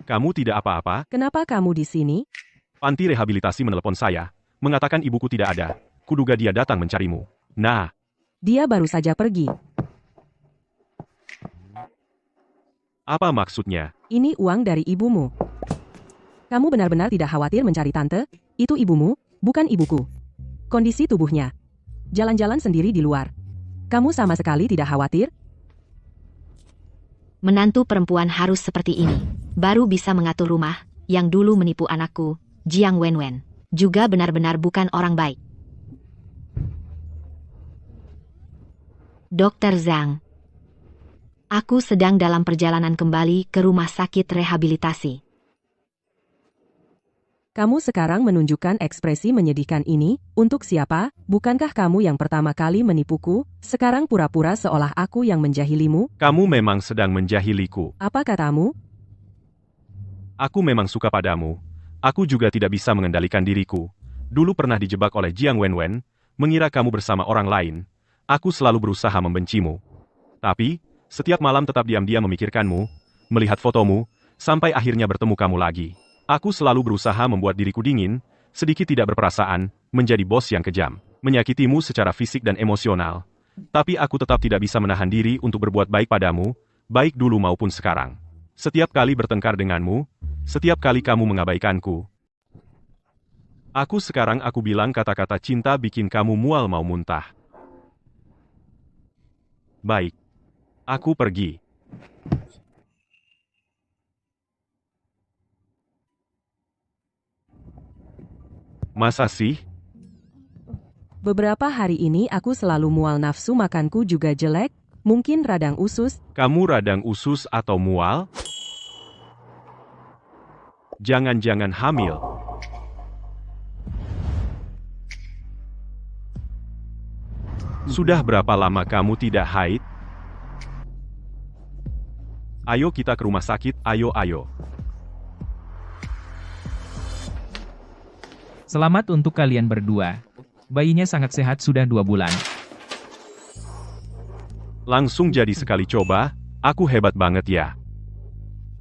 Kamu tidak apa-apa? Kenapa kamu di sini? Panti rehabilitasi menelepon saya, mengatakan ibuku tidak ada. Kuduga dia datang mencarimu. Nah, dia baru saja pergi. apa maksudnya? Ini uang dari ibumu. Kamu benar-benar tidak khawatir mencari tante? Itu ibumu, bukan ibuku. Kondisi tubuhnya. Jalan-jalan sendiri di luar. Kamu sama sekali tidak khawatir? Menantu perempuan harus seperti ini. Baru bisa mengatur rumah, yang dulu menipu anakku, Jiang Wenwen. Juga benar-benar bukan orang baik. Dr. Zhang. Aku sedang dalam perjalanan kembali ke rumah sakit rehabilitasi. Kamu sekarang menunjukkan ekspresi menyedihkan ini, untuk siapa? Bukankah kamu yang pertama kali menipuku, sekarang pura-pura seolah aku yang menjahilimu? Kamu memang sedang menjahiliku. Apa katamu? Aku memang suka padamu. Aku juga tidak bisa mengendalikan diriku. Dulu pernah dijebak oleh Jiang Wenwen, mengira kamu bersama orang lain. Aku selalu berusaha membencimu. Tapi, setiap malam tetap diam-diam memikirkanmu, melihat fotomu, sampai akhirnya bertemu kamu lagi. Aku selalu berusaha membuat diriku dingin, sedikit tidak berperasaan, menjadi bos yang kejam, menyakitimu secara fisik dan emosional. Tapi aku tetap tidak bisa menahan diri untuk berbuat baik padamu, baik dulu maupun sekarang. Setiap kali bertengkar denganmu, setiap kali kamu mengabaikanku. Sekarang aku bilang kata-kata cinta bikin kamu mual mau muntah. Baik. Aku pergi. Masa sih? Beberapa hari ini aku selalu mual, nafsu makanku juga jelek, mungkin radang usus. Kamu radang usus atau mual? Jangan-jangan hamil. Sudah berapa lama kamu tidak haid? Ayo kita ke rumah sakit, ayo. Selamat untuk kalian berdua. Bayinya sangat sehat sudah 2 bulan. Langsung jadi sekali coba, Aku hebat banget ya.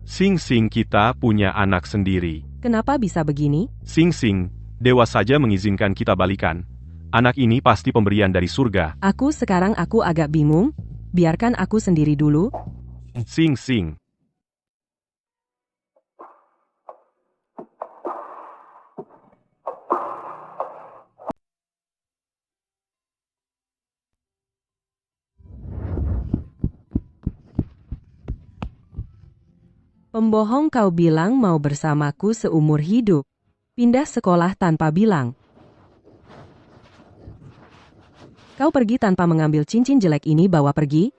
Sing kita punya anak sendiri. Kenapa bisa begini? Sing, dewa saja mengizinkan kita balikan. Anak ini pasti pemberian dari surga. Sekarang aku agak bingung. Biarkan aku sendiri dulu. Sing. Pembohong, kau bilang mau bersamaku seumur hidup. Pindah sekolah tanpa bilang. Kau pergi tanpa mengambil cincin jelek ini, bawa pergi.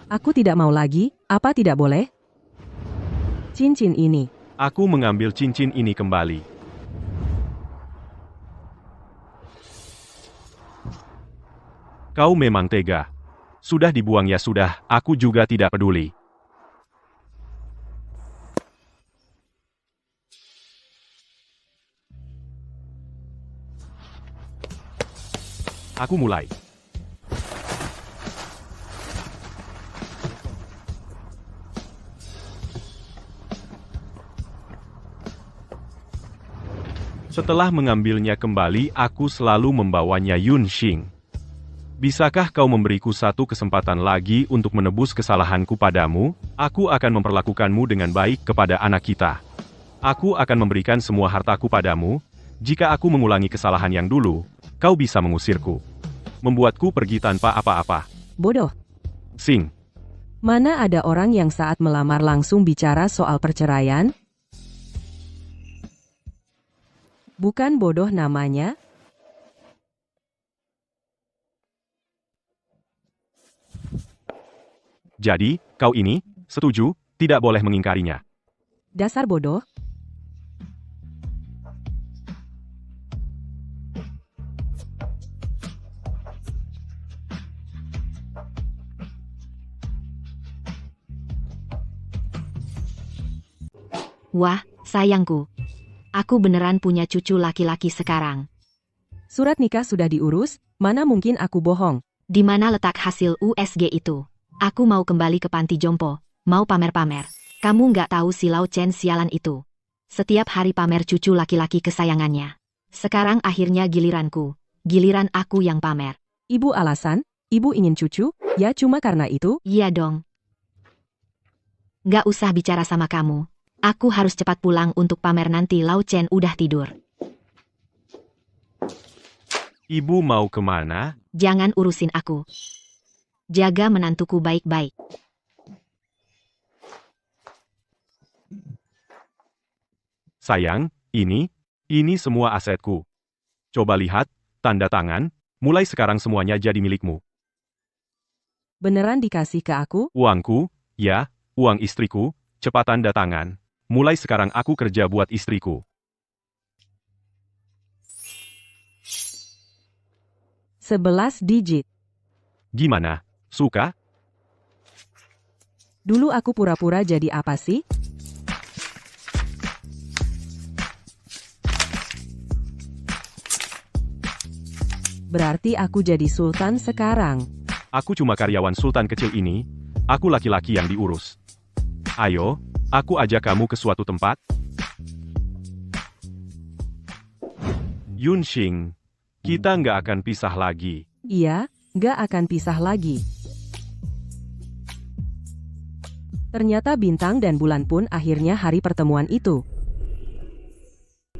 Aku tidak mau lagi, apa tidak boleh? Cincin ini. Aku mengambil cincin ini kembali. Kau memang tega. Sudah dibuang ya sudah, aku juga tidak peduli. Aku mulai. Setelah mengambilnya kembali, aku selalu membawanya Yunxing. Bisakah kau memberiku satu kesempatan lagi untuk menebus kesalahanku padamu? Aku akan memperlakukanmu dengan baik kepada anak kita. Aku akan memberikan semua hartaku padamu. Jika aku mengulangi kesalahan yang dulu, kau bisa mengusirku. Membuatku pergi tanpa apa-apa. Bodoh. Sing. Mana ada orang yang saat melamar langsung bicara soal perceraian? Bukan bodoh namanya? Jadi, kau ini, setuju, tidak boleh mengingkarinya. Dasar bodoh. Wah, sayangku. Aku beneran punya cucu laki-laki sekarang. Surat nikah sudah diurus, mana mungkin aku bohong. Di mana letak hasil USG itu? Aku mau kembali ke panti jompo, mau pamer-pamer. Kamu nggak tahu si Lau Chen sialan itu. Setiap hari pamer cucu laki-laki kesayangannya. Sekarang akhirnya giliranku. Giliran aku yang pamer. Ibu alasan? Ibu ingin cucu? Ya cuma karena itu? Iya dong. Nggak usah bicara sama kamu. Aku harus cepat pulang untuk pamer nanti Lau Chen udah tidur. Ibu mau kemana? Jangan urusin aku. Jaga menantuku baik-baik. Sayang, ini semua asetku. Coba lihat, tanda tangan, mulai sekarang semuanya jadi milikmu. Beneran dikasih ke aku? Uangku, ya, uang istriku, cepat tanda tangan. Mulai sekarang aku kerja buat istriku. 11 digit. Gimana? Suka? Dulu aku pura-pura jadi apa sih? Berarti aku jadi sultan sekarang. Aku cuma karyawan sultan kecil ini, aku laki-laki yang diurus. Ayo, aku ajak kamu ke suatu tempat. Yunxing, kita nggak akan pisah lagi. Iya, nggak akan pisah lagi. Ternyata bintang dan bulan pun akhirnya hari pertemuan itu.